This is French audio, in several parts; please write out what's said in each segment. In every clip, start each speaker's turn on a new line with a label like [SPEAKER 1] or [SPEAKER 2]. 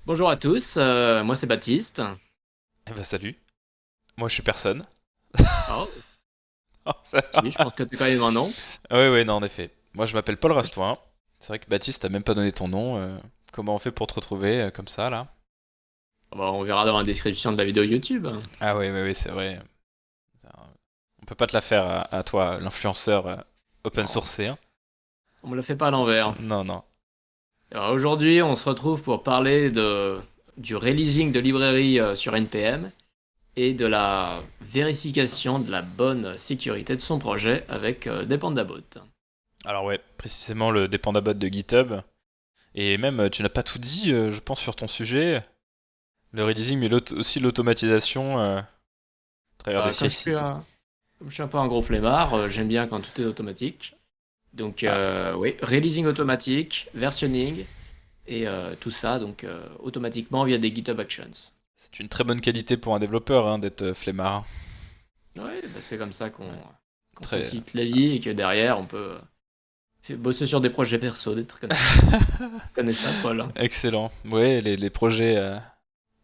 [SPEAKER 1] Bonjour à tous, moi c'est Baptiste.
[SPEAKER 2] Eh ben salut, moi je suis personne.
[SPEAKER 1] Oh,
[SPEAKER 2] Oh, ça
[SPEAKER 1] si, je pense que
[SPEAKER 2] va.
[SPEAKER 1] tu as quand même un nom.
[SPEAKER 2] Oui, oui, non, en effet. Moi je m'appelle Paul Rastoin. C'est vrai que Baptiste t'as même pas donné ton nom. Comment on fait pour te retrouver comme ça là?
[SPEAKER 1] Bon, on verra dans la description de la vidéo YouTube.
[SPEAKER 2] Ah oui, oui, oui, c'est vrai. On peut pas te la faire à toi, l'influenceur open
[SPEAKER 1] Non,
[SPEAKER 2] sourcé, hein.
[SPEAKER 1] on me le fait pas à l'envers.
[SPEAKER 2] Non, non.
[SPEAKER 1] Alors, aujourd'hui, on se retrouve pour parler du releasing de librairies sur NPM et de la vérification de la bonne sécurité de son projet avec Dependabot.
[SPEAKER 2] Alors ouais, précisément le dépendabot de GitHub. Et même, tu n'as pas tout dit, je pense, sur ton sujet. Le releasing, mais aussi l'automatisation à travers de
[SPEAKER 1] Comme je suis
[SPEAKER 2] CI/CD.
[SPEAKER 1] comme je suis un peu un gros flemmard, j'aime bien quand tout est automatique. Donc,
[SPEAKER 2] Ah,
[SPEAKER 1] oui, releasing automatique, versionning, et tout ça donc automatiquement via des GitHub Actions.
[SPEAKER 2] c'est une très bonne qualité pour un développeur hein, d'être flemmard.
[SPEAKER 1] Ouais, bah, c'est comme ça
[SPEAKER 2] Ouais.
[SPEAKER 1] qu'on se
[SPEAKER 2] Très.
[SPEAKER 1] cite la vie et que derrière on peut bosser sur des projets perso, des trucs comme ça. Tu connais ça, Paul? Hein.
[SPEAKER 2] Excellent. Ouais, les projets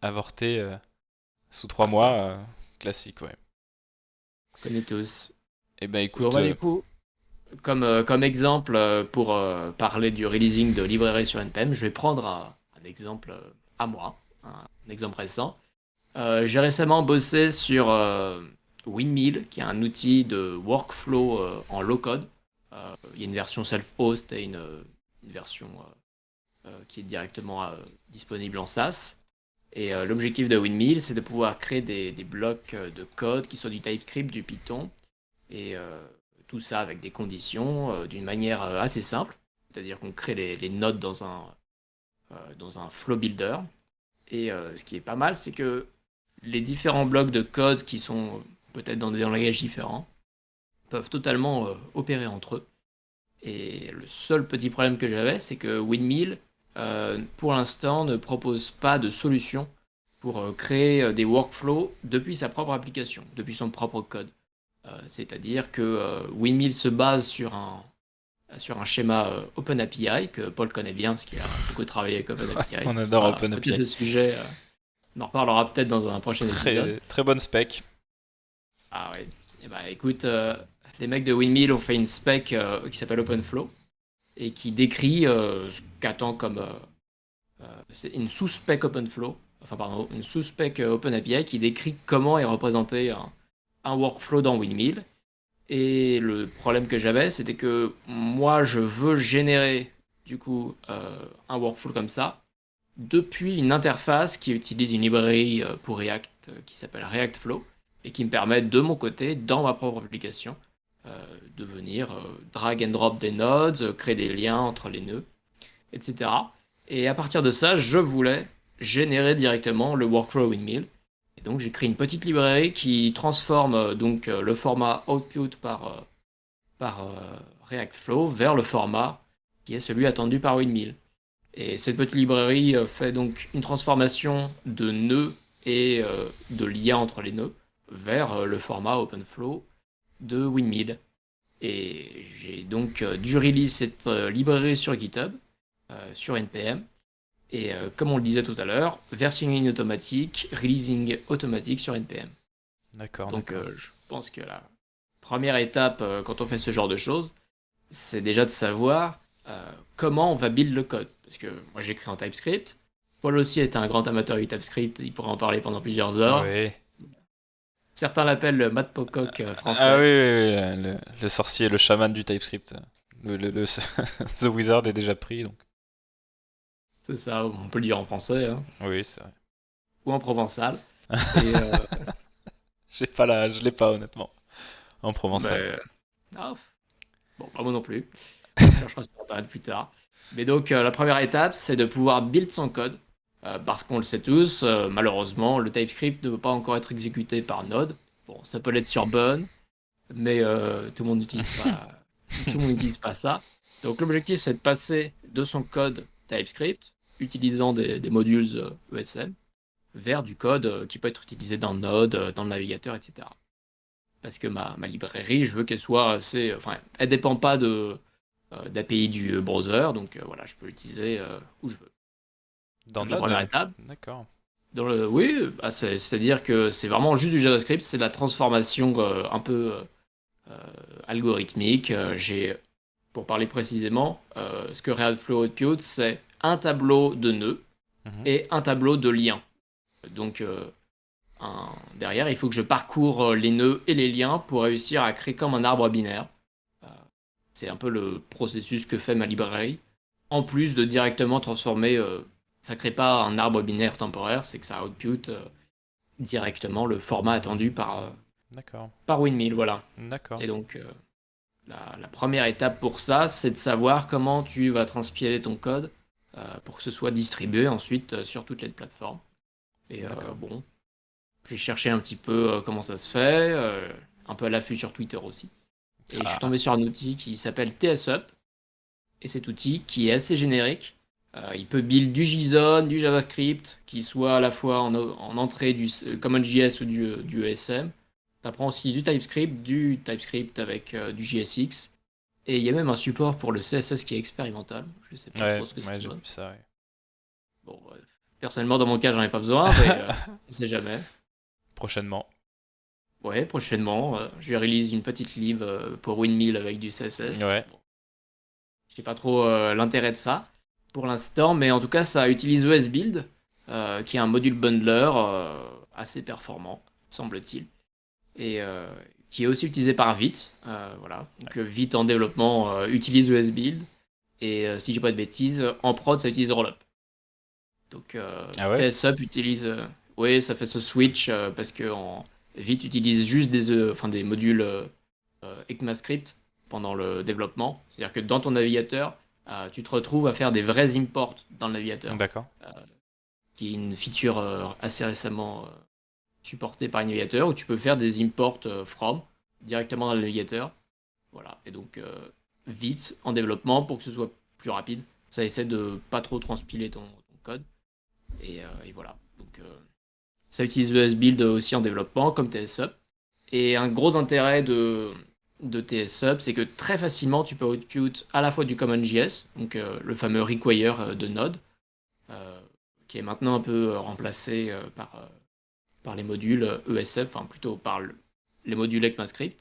[SPEAKER 2] avortés sous 3 mois,
[SPEAKER 1] Ça,
[SPEAKER 2] classique, ouais.
[SPEAKER 1] on connaît tous.
[SPEAKER 2] Eh ben
[SPEAKER 1] Bon,
[SPEAKER 2] écoute,
[SPEAKER 1] bah, du coup, comme exemple pour parler du releasing de librairie sur NPM, je vais prendre un exemple à moi, un exemple récent. J'ai récemment bossé sur Windmill, qui est un outil de workflow en low-code. Il y a une version self-host et une version qui est directement disponible en SaaS. Et l'objectif de Windmill, c'est de pouvoir créer des blocs de code qui soient du TypeScript, du Python, et tout ça avec des conditions d'une manière assez simple. C'est-à-dire qu'on crée les nodes dans un flow builder. Et ce qui est pas mal, c'est que les différents blocs de code qui sont peut-être dans des langages différents peuvent totalement opérer entre eux. Et le seul petit problème que j'avais, c'est que Windmill, pour l'instant, ne propose pas de solution pour créer des workflows depuis sa propre application, depuis son propre code. C'est-à-dire que Windmill se base sur un schéma OpenAPI que Paul connaît bien parce qu'il a beaucoup travaillé avec OpenAPI.
[SPEAKER 2] on
[SPEAKER 1] Ce
[SPEAKER 2] adore
[SPEAKER 1] sera peut-être
[SPEAKER 2] OpenAPI.
[SPEAKER 1] le sujet, on en reparlera peut-être dans un prochain épisode.
[SPEAKER 2] Très, très bonne spec.
[SPEAKER 1] Ah oui. Et bah écoute, les mecs de Windmill ont fait une spec qui s'appelle OpenFlow et qui décrit ce qu'attend comme c'est une sous-spec OpenFlow, enfin pardon, une sous-spec OpenAPI qui décrit comment est représenté un workflow dans Windmill. Et le problème que j'avais, c'était que moi, je veux générer du coup un workflow comme ça depuis une interface qui utilise une librairie pour React qui s'appelle React et qui me permet de mon côté, dans ma propre application, de venir drag and drop des nodes, créer des liens entre les nœuds, etc. Et à partir de ça, je voulais générer directement le workflow windmill. Et donc j'ai créé une petite librairie qui transforme le format output par React Flow vers le format qui est celui attendu par Windmill. Et cette petite librairie fait donc une transformation de nœuds et de liens entre les nœuds vers le format OpenFlow de Windmill. Et j'ai donc dû release cette librairie sur GitHub, sur NPM. Et comme on le disait tout à l'heure, versioning automatique, releasing automatique sur NPM.
[SPEAKER 2] D'accord,
[SPEAKER 1] Donc
[SPEAKER 2] d'accord.
[SPEAKER 1] je pense que la première étape quand on fait ce genre de choses, c'est déjà de savoir comment on va build le code. Parce que moi j'écris en TypeScript. Paul aussi est un grand amateur du TypeScript, il pourrait en parler pendant plusieurs heures.
[SPEAKER 2] Oui.
[SPEAKER 1] Certains l'appellent le Matt Pocock
[SPEAKER 2] Ah oui,
[SPEAKER 1] français.
[SPEAKER 2] oui, oui, le sorcier, le chaman du TypeScript. The Wizard est déjà pris, donc.
[SPEAKER 1] C'est ça, on peut le dire en français, hein,
[SPEAKER 2] Oui, c'est vrai.
[SPEAKER 1] ou en provençal. Et
[SPEAKER 2] Je l'ai pas honnêtement. En provençal.
[SPEAKER 1] mais, ah, bon, pas moi non plus. On cherchera sur Internet plus tard. Mais donc la première étape, c'est de pouvoir build son code. Parce qu'on le sait tous, malheureusement, le TypeScript ne peut pas encore être exécuté par Node. Bon, ça peut l'être sur Bun, mais tout le monde n'utilise pas ça. Donc l'objectif c'est de passer de son code TypeScript utilisant des modules ESM vers du code qui peut être utilisé dans Node, dans le navigateur, etc. Parce que ma librairie, je veux qu'elle soit assez, enfin, elle dépend pas d'API du browser, donc voilà, je peux l'utiliser où je veux.
[SPEAKER 2] Dans
[SPEAKER 1] Donc la première
[SPEAKER 2] Node?
[SPEAKER 1] étape.
[SPEAKER 2] D'accord.
[SPEAKER 1] Oui, bah, c'est-à-dire que c'est vraiment juste du JavaScript, c'est de la transformation un peu euh, algorithmique. Pour parler précisément, ce que Reactflow Output, c'est un tableau de nœuds
[SPEAKER 2] Mhm.
[SPEAKER 1] et un tableau de liens. Donc derrière, il faut que je parcours les nœuds et les liens pour réussir à créer comme un arbre binaire. Euh, c'est un peu le processus que fait ma librairie. En plus de directement transformer, ça crée pas un arbre binaire temporaire, c'est que ça output directement le format attendu
[SPEAKER 2] D'accord.
[SPEAKER 1] par Windmill, voilà.
[SPEAKER 2] D'accord.
[SPEAKER 1] Et donc, la première étape pour ça, c'est de savoir comment tu vas transpiler ton code pour que ce soit distribué ensuite sur toutes les plateformes. Et
[SPEAKER 2] D'accord.
[SPEAKER 1] bon, j'ai cherché un petit peu comment ça se fait, un peu à l'affût sur Twitter aussi. Et je suis
[SPEAKER 2] Ah,
[SPEAKER 1] tombé sur un outil qui s'appelle TSUp. Et cet outil, qui est assez générique, il peut build du JSON, du JavaScript, qui soit à la fois en entrée du CommonJS ou du ESM. Ça prend aussi du TypeScript avec du JSX. Et il y a même un support pour le CSS qui est expérimental. Je sais pas
[SPEAKER 2] ouais,
[SPEAKER 1] trop ce que ça
[SPEAKER 2] ouais, j'ai vu
[SPEAKER 1] donne.
[SPEAKER 2] ça, ouais.
[SPEAKER 1] Bon, personnellement, dans mon cas, j'en ai pas besoin, mais on sait jamais.
[SPEAKER 2] Prochainement.
[SPEAKER 1] Ouais, prochainement, je vais release une petite lib pour Windmill avec du CSS.
[SPEAKER 2] Ouais,
[SPEAKER 1] Bon, je sais pas trop l'intérêt de ça pour l'instant, mais en tout cas, ça utilise ESBuild, qui est un module bundler assez performant, semble-t-il, et qui est aussi utilisé par Vite. Voilà. Donc Vite en développement utilise ESBuild, et si j'ai pas de bêtises, en prod, ça utilise Rollup. Donc
[SPEAKER 2] ah ouais?
[SPEAKER 1] TSUp utilise, oui, ça fait ce switch parce que Vite utilise juste enfin, des modules ECMAScript pendant le développement. C'est-à-dire que dans ton navigateur, tu te retrouves à faire des vrais imports dans le navigateur,
[SPEAKER 2] D'accord.
[SPEAKER 1] euh, qui est une feature assez récemment supportée par les navigateurs, où tu peux faire des imports from directement dans le navigateur. Voilà. Et donc, vite en développement pour que ce soit plus rapide. Ça essaie de pas trop transpiler ton code. Et voilà. Donc, ça utilise le S-Build aussi en développement, comme TSUp. Et un gros intérêt de TSUp, c'est que très facilement, tu peux output à la fois du CommonJS, donc le fameux require de Node, euh, qui est maintenant un peu remplacé par les modules ESF, enfin plutôt par les modules ECMAScript.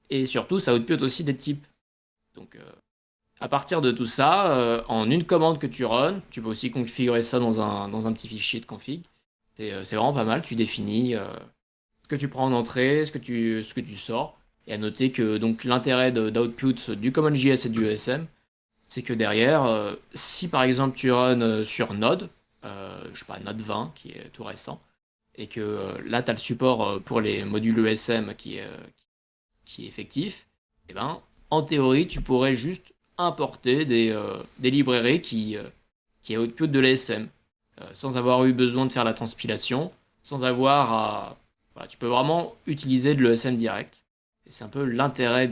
[SPEAKER 1] Et surtout, ça output aussi des types. Donc, à partir de tout ça, en une commande que tu run, tu peux aussi configurer ça dans un petit fichier de config. C'est vraiment pas mal. Tu définis ce que tu prends en entrée, ce que tu sors. Et à noter que donc l'intérêt d'output du CommonJS et du ESM, c'est que derrière, si par exemple tu run sur Node, je sais pas, Node 20 qui est tout récent, et que là tu as le support pour les modules ESM qui est effectif, et ben en théorie tu pourrais juste importer des librairies qui output de l'ESM, sans avoir eu besoin de faire la transpilation, sans avoir à... Voilà, tu peux vraiment utiliser de l'ESM direct. Et c'est un peu l'intérêt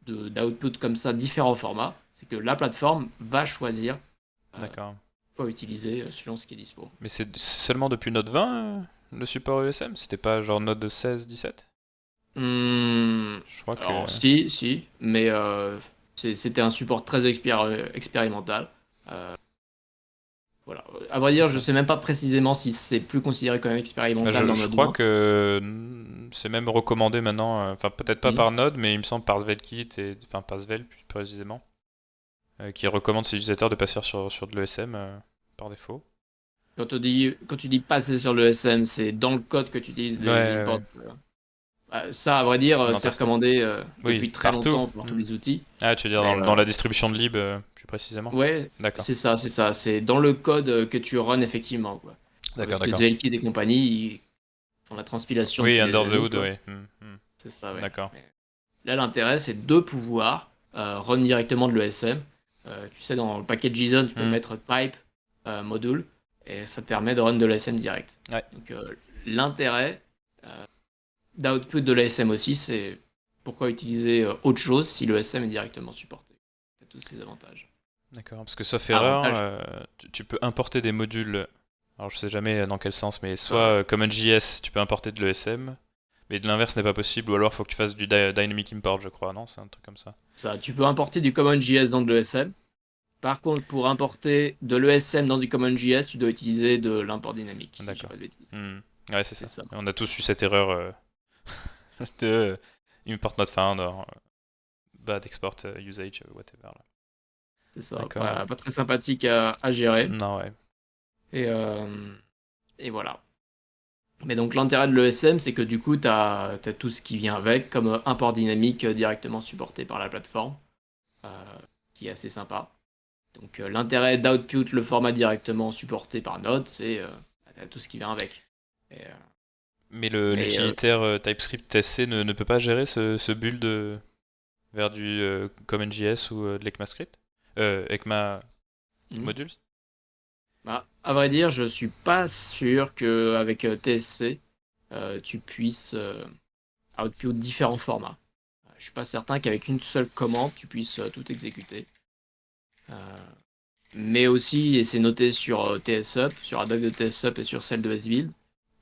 [SPEAKER 1] d'output comme ça, différents formats, c'est que la plateforme va choisir euh,
[SPEAKER 2] D'accord.
[SPEAKER 1] quoi utiliser selon ce qui est dispo.
[SPEAKER 2] Mais c'est seulement depuis Node 20 le support ESM? C'était pas genre Node 16, 17? Je crois que.
[SPEAKER 1] Alors si, si, mais c'était un support très expérimental. Euh, voilà. À vrai dire, je
[SPEAKER 2] D'accord.
[SPEAKER 1] sais même pas précisément si c'est plus considéré comme expérimental dans
[SPEAKER 2] Je
[SPEAKER 1] Node
[SPEAKER 2] crois
[SPEAKER 1] 20.
[SPEAKER 2] que c'est même recommandé maintenant, enfin peut-être pas
[SPEAKER 1] Mhm.
[SPEAKER 2] par Node, mais il me semble par Svelte et enfin par Svelte plus précisément, qui recommande ses utilisateurs de passer sur de l'ESM par défaut.
[SPEAKER 1] Quand tu dis passer sur le SM, c'est dans le code que tu utilises
[SPEAKER 2] Ouais,
[SPEAKER 1] les
[SPEAKER 2] ouais,
[SPEAKER 1] imports.
[SPEAKER 2] ouais.
[SPEAKER 1] Ça, à vrai dire,
[SPEAKER 2] Non,
[SPEAKER 1] c'est
[SPEAKER 2] testé.
[SPEAKER 1] recommandé
[SPEAKER 2] Oui,
[SPEAKER 1] depuis très
[SPEAKER 2] partout.
[SPEAKER 1] longtemps pour tous
[SPEAKER 2] Hmm.
[SPEAKER 1] les outils.
[SPEAKER 2] Ah, tu veux dire
[SPEAKER 1] Mais
[SPEAKER 2] dans la distribution de lib plus précisément?
[SPEAKER 1] ouais,
[SPEAKER 2] D'accord.
[SPEAKER 1] c'est ça, c'est ça. C'est dans le code que tu run effectivement, quoi.
[SPEAKER 2] D'accord,
[SPEAKER 1] Parce que
[SPEAKER 2] d'accord.
[SPEAKER 1] Zvelkit et compagnie, ils font la transpilation
[SPEAKER 2] Oui,
[SPEAKER 1] depuis des
[SPEAKER 2] Under the
[SPEAKER 1] années,
[SPEAKER 2] Hood,
[SPEAKER 1] quoi.
[SPEAKER 2] oui. Hmm, hmm.
[SPEAKER 1] C'est ça, ouais.
[SPEAKER 2] D'accord.
[SPEAKER 1] Mais là, l'intérêt, c'est de pouvoir run directement de l'ESM. Tu sais, dans le paquet JSON, tu peux
[SPEAKER 2] Hmm.
[SPEAKER 1] mettre type module et ça te permet de run de l'ESM direct.
[SPEAKER 2] Ouais,
[SPEAKER 1] Donc, l'intérêt d'output de l'ESM aussi, c'est pourquoi utiliser autre chose si l'ESM est directement supporté. C'est tous ces avantages.
[SPEAKER 2] d'accord. Parce que sauf erreur,
[SPEAKER 1] Avantage,
[SPEAKER 2] tu peux importer des modules. Alors je sais jamais dans quel sens, mais
[SPEAKER 1] ça, ouais.
[SPEAKER 2] soit comme JS, tu peux importer de l'ESM, mais de l'inverse n'est pas possible, ou alors il faut que tu fasses du dynamic import, je crois, non? C'est un truc comme ça.
[SPEAKER 1] Ça, tu peux importer du CommonJS dans de l'ESM, Par contre, pour importer de l'ESM dans du CommonJS, tu dois utiliser de l'import dynamique, si je dis
[SPEAKER 2] D'accord.
[SPEAKER 1] pas de bêtises.
[SPEAKER 2] Hmm. Ouais, c'est
[SPEAKER 1] C'est
[SPEAKER 2] ça.
[SPEAKER 1] ça.
[SPEAKER 2] On a tous eu cette erreur de import not found or bad export usage, whatever. Là.
[SPEAKER 1] C'est ça.
[SPEAKER 2] D'accord.
[SPEAKER 1] Pas très sympathique à gérer.
[SPEAKER 2] Non, ouais.
[SPEAKER 1] Et, euh, et voilà. Mais donc l'intérêt de l'ESM, c'est que du coup, tu as tout ce qui vient avec, comme import dynamique directement supporté par la plateforme, euh, qui est assez sympa. Donc l'intérêt d'output le format directement supporté par Node, c'est t'as tout ce qui vient avec. Et,
[SPEAKER 2] Mais
[SPEAKER 1] mais
[SPEAKER 2] l'utilitaire TypeScript TSC ne peut pas gérer ce build vers du CommonJS ou de l'ECMAScript ECMA
[SPEAKER 1] hmm.
[SPEAKER 2] modules.
[SPEAKER 1] Bah, à vrai dire, je suis pas sûr qu'avec TSC, tu puisses output différents formats. Je suis pas certain qu'avec une seule commande, tu puisses tout exécuter. Euh, mais aussi, et c'est noté sur TSUp, sur la doc de TSUp et sur celle de SBuild,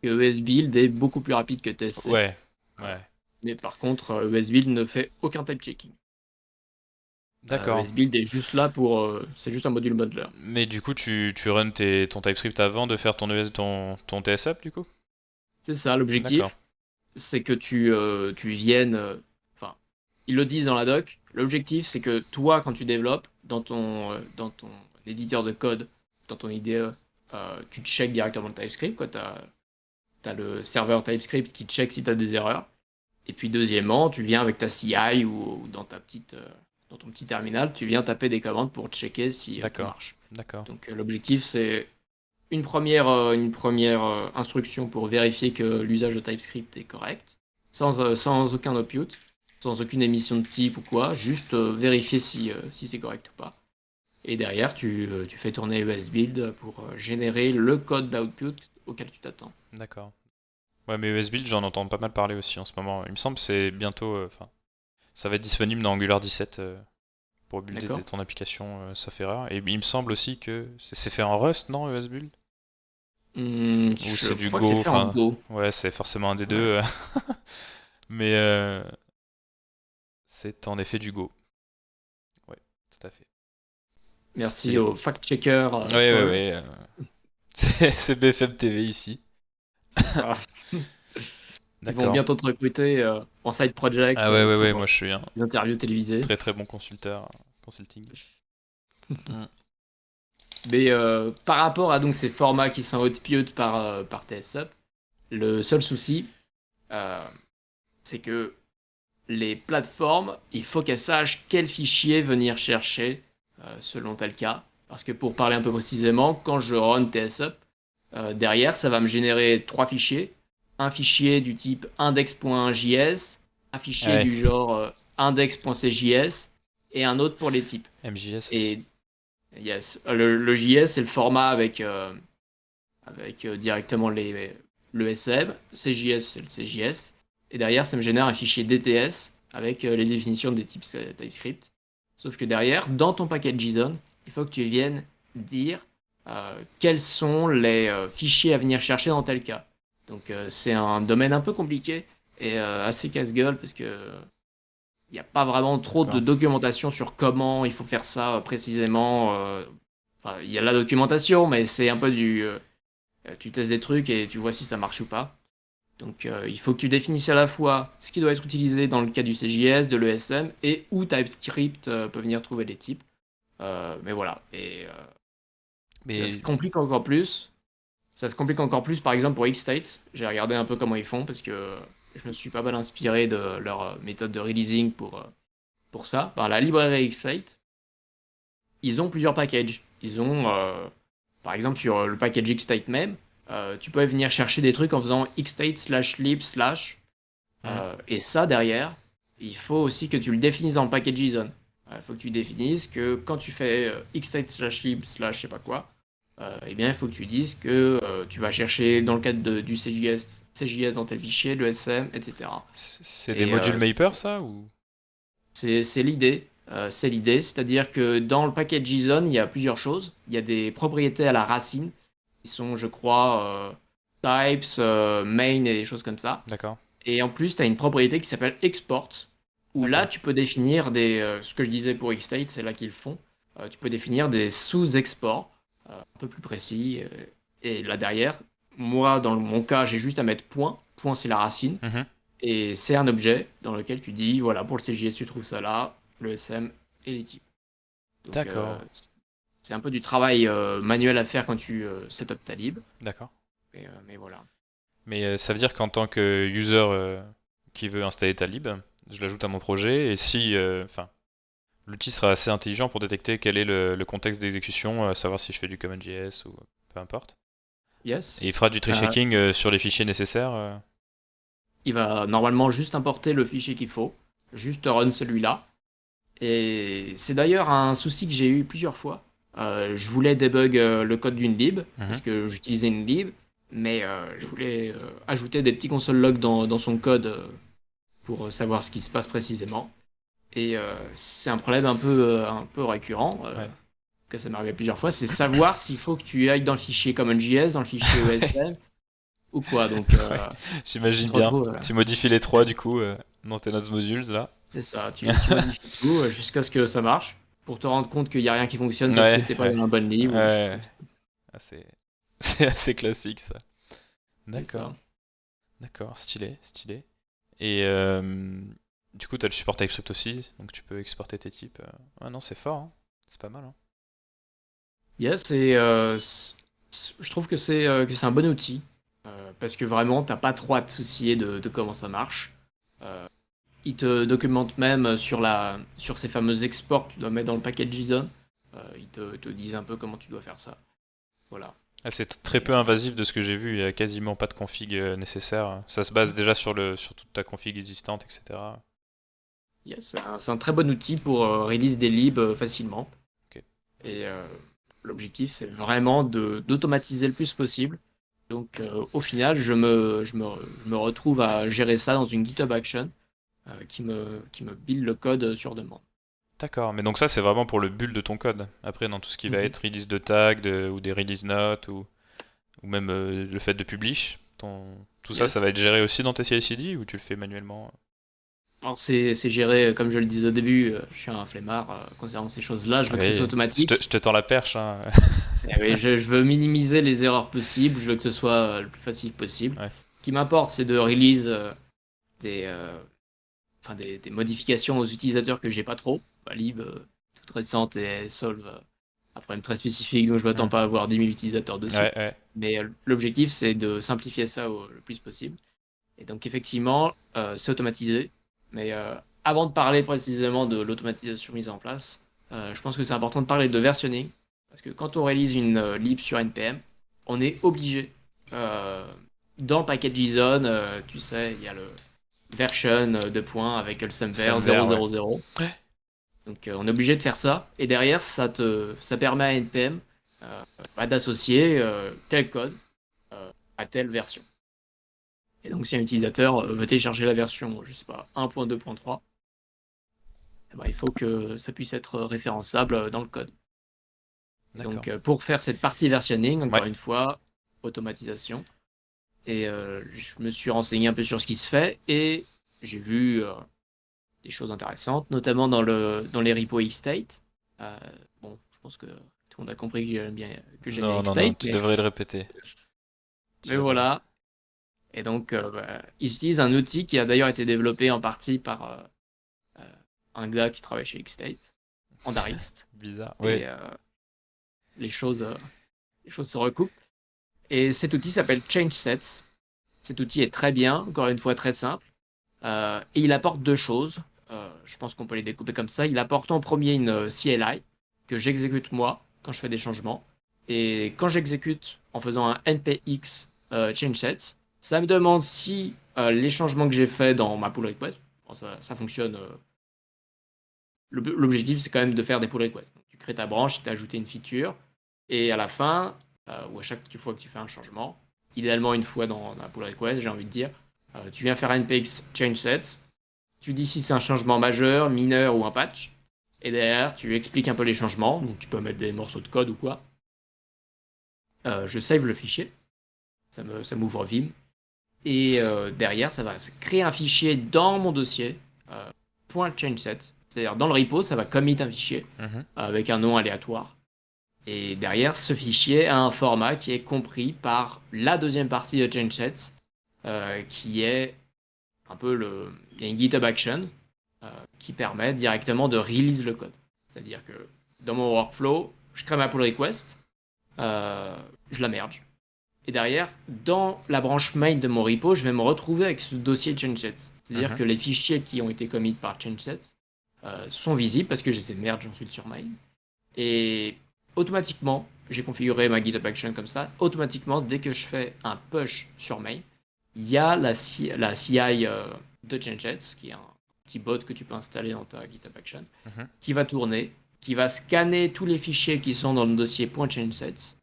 [SPEAKER 1] que SBuild est beaucoup plus rapide que TSC.
[SPEAKER 2] Ouais,
[SPEAKER 1] Euh,
[SPEAKER 2] ouais.
[SPEAKER 1] mais par contre, ESBuild ne fait aucun type checking.
[SPEAKER 2] D'accord.
[SPEAKER 1] ESBuild est juste là pour. C'est juste un module modeler.
[SPEAKER 2] Mais du coup, tu runs ton TypeScript avant de faire ton TSUp, du coup?
[SPEAKER 1] C'est ça
[SPEAKER 2] D'accord.
[SPEAKER 1] l'objectif, c'est que tu viennes. Enfin, ils le disent dans la doc. L'objectif, c'est que toi, quand tu développes dans ton éditeur de code, dans ton IDE, tu check directement le TypeScript. Tu as le serveur TypeScript qui check si tu as des erreurs. Et puis deuxièmement, tu viens avec ta CI ou dans ton petit terminal, tu viens taper des commandes pour checker si tout
[SPEAKER 2] D'accord.
[SPEAKER 1] marche.
[SPEAKER 2] D'accord.
[SPEAKER 1] Donc l'objectif, c'est une première instruction pour vérifier que l'usage de TypeScript est correct, sans aucun output, sans aucune émission de type ou quoi, juste vérifier si c'est correct ou pas. Et derrière, tu fais tourner ESBuild pour générer le code d'output auquel tu t'attends.
[SPEAKER 2] D'accord. Ouais, mais ESBuild, j'en entends pas mal parler aussi en ce moment. Il me semble que c'est bientôt. Enfin, ça va être disponible dans Angular 17 pour builder
[SPEAKER 1] D'accord?
[SPEAKER 2] ton application sauf erreur. Et il me semble aussi que c'est fait en Rust, non, ESBuild? Ou
[SPEAKER 1] Je
[SPEAKER 2] c'est du
[SPEAKER 1] crois que c'est
[SPEAKER 2] Go,
[SPEAKER 1] fait en
[SPEAKER 2] enfin.
[SPEAKER 1] Go.
[SPEAKER 2] Ouais, c'est forcément un des deux.
[SPEAKER 1] Ouais.
[SPEAKER 2] Mais c'est en effet du Go. Ouais, tout à fait.
[SPEAKER 1] Merci
[SPEAKER 2] Stylé.
[SPEAKER 1] au fact-checker
[SPEAKER 2] Ouais, ouais,
[SPEAKER 1] Paul.
[SPEAKER 2] ouais. C'est BFM TV ici.
[SPEAKER 1] C'est ça. Ils vont
[SPEAKER 2] D'accord.
[SPEAKER 1] bientôt te recruter en side project
[SPEAKER 2] Ah ouais, ouais, ouais,
[SPEAKER 1] pour
[SPEAKER 2] moi je suis un
[SPEAKER 1] des interviews télévisées.
[SPEAKER 2] très très bon consulting. Mm.
[SPEAKER 1] Mais par rapport à donc ces formats qui sont output par TSUp, le seul souci, euh, c'est que les plateformes, il faut qu'elles sachent quel fichier venir chercher selon tel cas. Parce que pour parler un peu précisément, quand je run TSUp, derrière, ça va me générer trois fichiers. Un fichier du type index.js, un fichier
[SPEAKER 2] Ouais,
[SPEAKER 1] du genre index.cjs et un autre pour les types.
[SPEAKER 2] MJS aussi.
[SPEAKER 1] Et yes, le JS, c'est le format avec directement le SM. CJS, c'est le CJS. Et derrière, ça me génère un fichier DTS avec les définitions des types TypeScript. Sauf que derrière, dans ton paquet JSON, il faut que tu viennes dire quels sont les fichiers à venir chercher dans tel cas. Donc c'est un domaine un peu compliqué et assez casse-gueule parce que il n'y a pas vraiment trop de
[SPEAKER 2] D'accord.
[SPEAKER 1] documentation sur comment il faut faire ça précisément. Enfin, il y a la documentation, mais c'est un peu tu testes des trucs et tu vois si ça marche ou pas. Donc il faut que tu définisses à la fois ce qui doit être utilisé dans le cas du CJS, de l'ESM, et où TypeScript peut venir trouver les types. Mais voilà. Et ça se
[SPEAKER 2] Mais
[SPEAKER 1] complique encore plus. Ça se complique encore plus, par exemple, pour Xstate. J'ai regardé un peu comment ils font parce que je me suis pas mal inspiré de leur méthode de releasing pour ça. Dans la librairie Xstate, ils ont plusieurs packages. Ils ont, par exemple, sur le package Xstate même, tu peux venir chercher des trucs en faisant xstate slash lib slash.
[SPEAKER 2] hmm,
[SPEAKER 1] Et ça, derrière, il faut aussi que tu le définisses dans le package JSON. Il faut que tu définisses que quand tu fais xstate slash lib slash je sais pas quoi, eh bien, il faut que tu dises que tu vas chercher dans le cadre du CJS dans tel fichier, le SM, etc.
[SPEAKER 2] c'est des
[SPEAKER 1] Et
[SPEAKER 2] modules Maper ça ou?
[SPEAKER 1] c'est l'idée. C'est l'idée, c'est-à-dire que dans le package JSON, il y a plusieurs choses. Il y a des propriétés à la racine qui sont, je crois, types, main et des choses comme ça.
[SPEAKER 2] D'accord.
[SPEAKER 1] Et en plus, tu as une propriété qui s'appelle export, où là,
[SPEAKER 2] D'accord.
[SPEAKER 1] tu peux définir ce que je disais pour Xstate, c'est là qu'ils le font. tu peux définir des sous-exports un peu plus précis. Et là derrière, moi, dans mon cas, j'ai juste à mettre point. Point, c'est la racine.
[SPEAKER 2] Mhm.
[SPEAKER 1] Et c'est un objet dans lequel tu dis, voilà, pour le CJS, tu trouves ça là, le SM et les types. Donc,
[SPEAKER 2] D'accord,
[SPEAKER 1] c'est un peu du travail manuel à faire quand tu setup ta lib.
[SPEAKER 2] d'accord.
[SPEAKER 1] Mais voilà.
[SPEAKER 2] Mais ça veut dire qu'en tant que user qui veut installer ta lib, je l'ajoute à mon projet et si, enfin, l'outil sera assez intelligent pour détecter quel est le contexte d'exécution, savoir si je fais du CommonJS ou peu importe.
[SPEAKER 1] Yes.
[SPEAKER 2] Et il fera du tree
[SPEAKER 1] Euh,
[SPEAKER 2] checking sur les fichiers nécessaires.
[SPEAKER 1] il va normalement juste importer le fichier qu'il faut, juste run celui-là. Et c'est d'ailleurs un souci que j'ai eu plusieurs fois. Je voulais debug le code d'une lib,
[SPEAKER 2] Mhm.
[SPEAKER 1] parce que j'utilisais une lib, mais je voulais ajouter des petits console logs dans son code pour savoir ce qui se passe précisément. Et c'est un problème un peu récurrent,
[SPEAKER 2] Ouais.
[SPEAKER 1] que ça m'est arrivé plusieurs fois, c'est savoir s'il faut que tu ailles dans le fichier CommonJS, dans le fichier ESM ou quoi. Donc
[SPEAKER 2] Ouais,
[SPEAKER 1] tu
[SPEAKER 2] j'imagine
[SPEAKER 1] te
[SPEAKER 2] bien.
[SPEAKER 1] retrouves,
[SPEAKER 2] Tu modifies les trois du coup dans tes notes modules là.
[SPEAKER 1] c'est ça, tu modifies tout jusqu'à ce que ça marche, pour te rendre compte qu'il n'y a rien qui fonctionne parce que
[SPEAKER 2] Ouais,
[SPEAKER 1] t'es pas
[SPEAKER 2] ouais,
[SPEAKER 1] dans la bonne ligne ou des choses
[SPEAKER 2] ouais.
[SPEAKER 1] comme ça.
[SPEAKER 2] Ah, c'est assez classique ça.
[SPEAKER 1] C'est
[SPEAKER 2] D'accord,
[SPEAKER 1] ça.
[SPEAKER 2] d'accord, stylé, stylé. Et du coup, t'as le support TypeScript aussi, donc tu peux exporter tes types. Ouais, non, c'est fort, hein. C'est pas mal, hein.
[SPEAKER 1] Yes, et je trouve que c'est un bon outil, parce que vraiment, t'as pas trop à te soucier de comment ça marche. Euh, Il te documente même sur ces fameux exports que tu dois mettre dans le package JSON. Te disent un peu comment tu dois faire ça. Voilà.
[SPEAKER 2] Ah, c'est très
[SPEAKER 1] Et,
[SPEAKER 2] peu invasif de ce que j'ai vu, il y a quasiment pas de config nécessaire. Ça se base déjà sur toute ta config existante, etc.
[SPEAKER 1] yes, c'est un très bon outil pour release des libs facilement.
[SPEAKER 2] Ok,
[SPEAKER 1] Et l'objectif, c'est vraiment d'automatiser le plus possible. Donc, au final, je me retrouve à gérer ça dans une GitHub Action qui me build le code sur demande.
[SPEAKER 2] d'accord, mais donc ça c'est vraiment pour le build de ton code. Après, dans tout ce qui va
[SPEAKER 1] Mhm.
[SPEAKER 2] être release de tags ou des release notes ou même le fait de publish, tout ça, ça
[SPEAKER 1] Yes.
[SPEAKER 2] va être géré aussi dans tes CI/CD ou tu le fais manuellement?
[SPEAKER 1] Alors, c'est géré, comme je le disais au début, je suis un flemmard concernant ces choses-là. Je veux que ce soit
[SPEAKER 2] Oui,
[SPEAKER 1] automatique.
[SPEAKER 2] je te tends la perche, hein.
[SPEAKER 1] Eh oui, je veux minimiser les erreurs possibles. Je veux que ce soit le plus facile possible.
[SPEAKER 2] Ouais.
[SPEAKER 1] Ce qui m'importe, c'est de release des, des modifications aux utilisateurs que j'ai pas trop. Bah, lib, toute récente et elle solve un problème très spécifique, donc je m'attends
[SPEAKER 2] Hmm.
[SPEAKER 1] pas à avoir 10 000 utilisateurs dessus.
[SPEAKER 2] Ouais, ouais.
[SPEAKER 1] Mais l'objectif, c'est de simplifier ça le plus possible. Et donc, effectivement, c'est automatisé. Mais avant de parler précisément de l'automatisation mise en place, je pense que c'est important de parler de versionning. Parce que quand on réalise une lib sur NPM, on est obligé, euh, dans le package JSON, tu sais, il y a le version de points avec le
[SPEAKER 2] Ça
[SPEAKER 1] semver
[SPEAKER 2] me vert, ouais.
[SPEAKER 1] 000. Donc, on est obligé de faire ça. Et derrière, ça permet à NPM d'associer tel code à telle version. Et donc, si un utilisateur veut télécharger la version, je sais pas, 1.2.3, eh ben, il faut que ça puisse être référençable dans le code. Et
[SPEAKER 2] D'accord.
[SPEAKER 1] donc, pour faire cette partie versionning,
[SPEAKER 2] Ouais.
[SPEAKER 1] encore une fois, automatisation. Et je me suis renseigné un peu sur ce qui se fait et j'ai vu des choses intéressantes, notamment dans les repos Xstate. Euh, bon, je pense que tout le monde a compris que j'aime bien
[SPEAKER 2] Non, non, non,
[SPEAKER 1] Xstate,
[SPEAKER 2] tu devrais le répéter. Tu
[SPEAKER 1] mais
[SPEAKER 2] devrais le...
[SPEAKER 1] voilà. Et donc, ils utilisent un outil qui a d'ailleurs été développé en partie par euh, un gars qui travaille chez Xstate, Andarist.
[SPEAKER 2] Bizarre. Ouais.
[SPEAKER 1] Et les choses, euh, les choses se recoupent. Et cet outil s'appelle ChangeSets. Cet outil est très bien, encore une fois très simple. Et il apporte deux choses. Je pense qu'on peut les découper comme ça. Il apporte en premier une CLI que j'exécute moi quand je fais des changements. Et quand j'exécute en faisant un npx changesets, ça me demande si les changements que j'ai faits dans ma pull request, bon, ça fonctionne. L'objectif, c'est quand même de faire des pull requests. Donc, tu crées ta branche, tu as ajouté une feature. Et à la fin, ou à chaque fois que tu fais un changement, idéalement une fois dans la pull request, j'ai envie de dire, tu viens faire un npx changesets. Tu dis si c'est un changement majeur, mineur ou un patch. Et derrière, tu expliques un peu les changements. Donc, tu peux mettre des morceaux de code ou quoi. Je save le fichier. Ça m'ouvre Vim. Et derrière, ça va créer un fichier dans mon dossier, .changeset. C'est-à-dire, dans le repo, ça va commit un fichier
[SPEAKER 2] Mhm.
[SPEAKER 1] avec un nom aléatoire. Et derrière, ce fichier a un format qui est compris par la deuxième partie de ChangeSets, qui est un peu le. Il y a une GitHub Action qui permet directement de release le code. C'est-à-dire que dans mon workflow, je crée ma pull request, je la merge. Et derrière, dans la branche main de mon repo, je vais me retrouver avec ce dossier ChangeSets. C'est-à-dire
[SPEAKER 2] Mhm.
[SPEAKER 1] que les fichiers qui ont été commits par ChangeSets sont visibles parce que je les ai merge ensuite sur main. Et automatiquement, j'ai configuré ma GitHub Action comme ça. Automatiquement, dès que je fais un push sur main, il y a la CI de ChangeSets, qui est un petit bot que tu peux installer dans ta GitHub Action,
[SPEAKER 2] Mhm.
[SPEAKER 1] qui va tourner, qui va scanner tous les fichiers qui sont dans le dossier .changesets,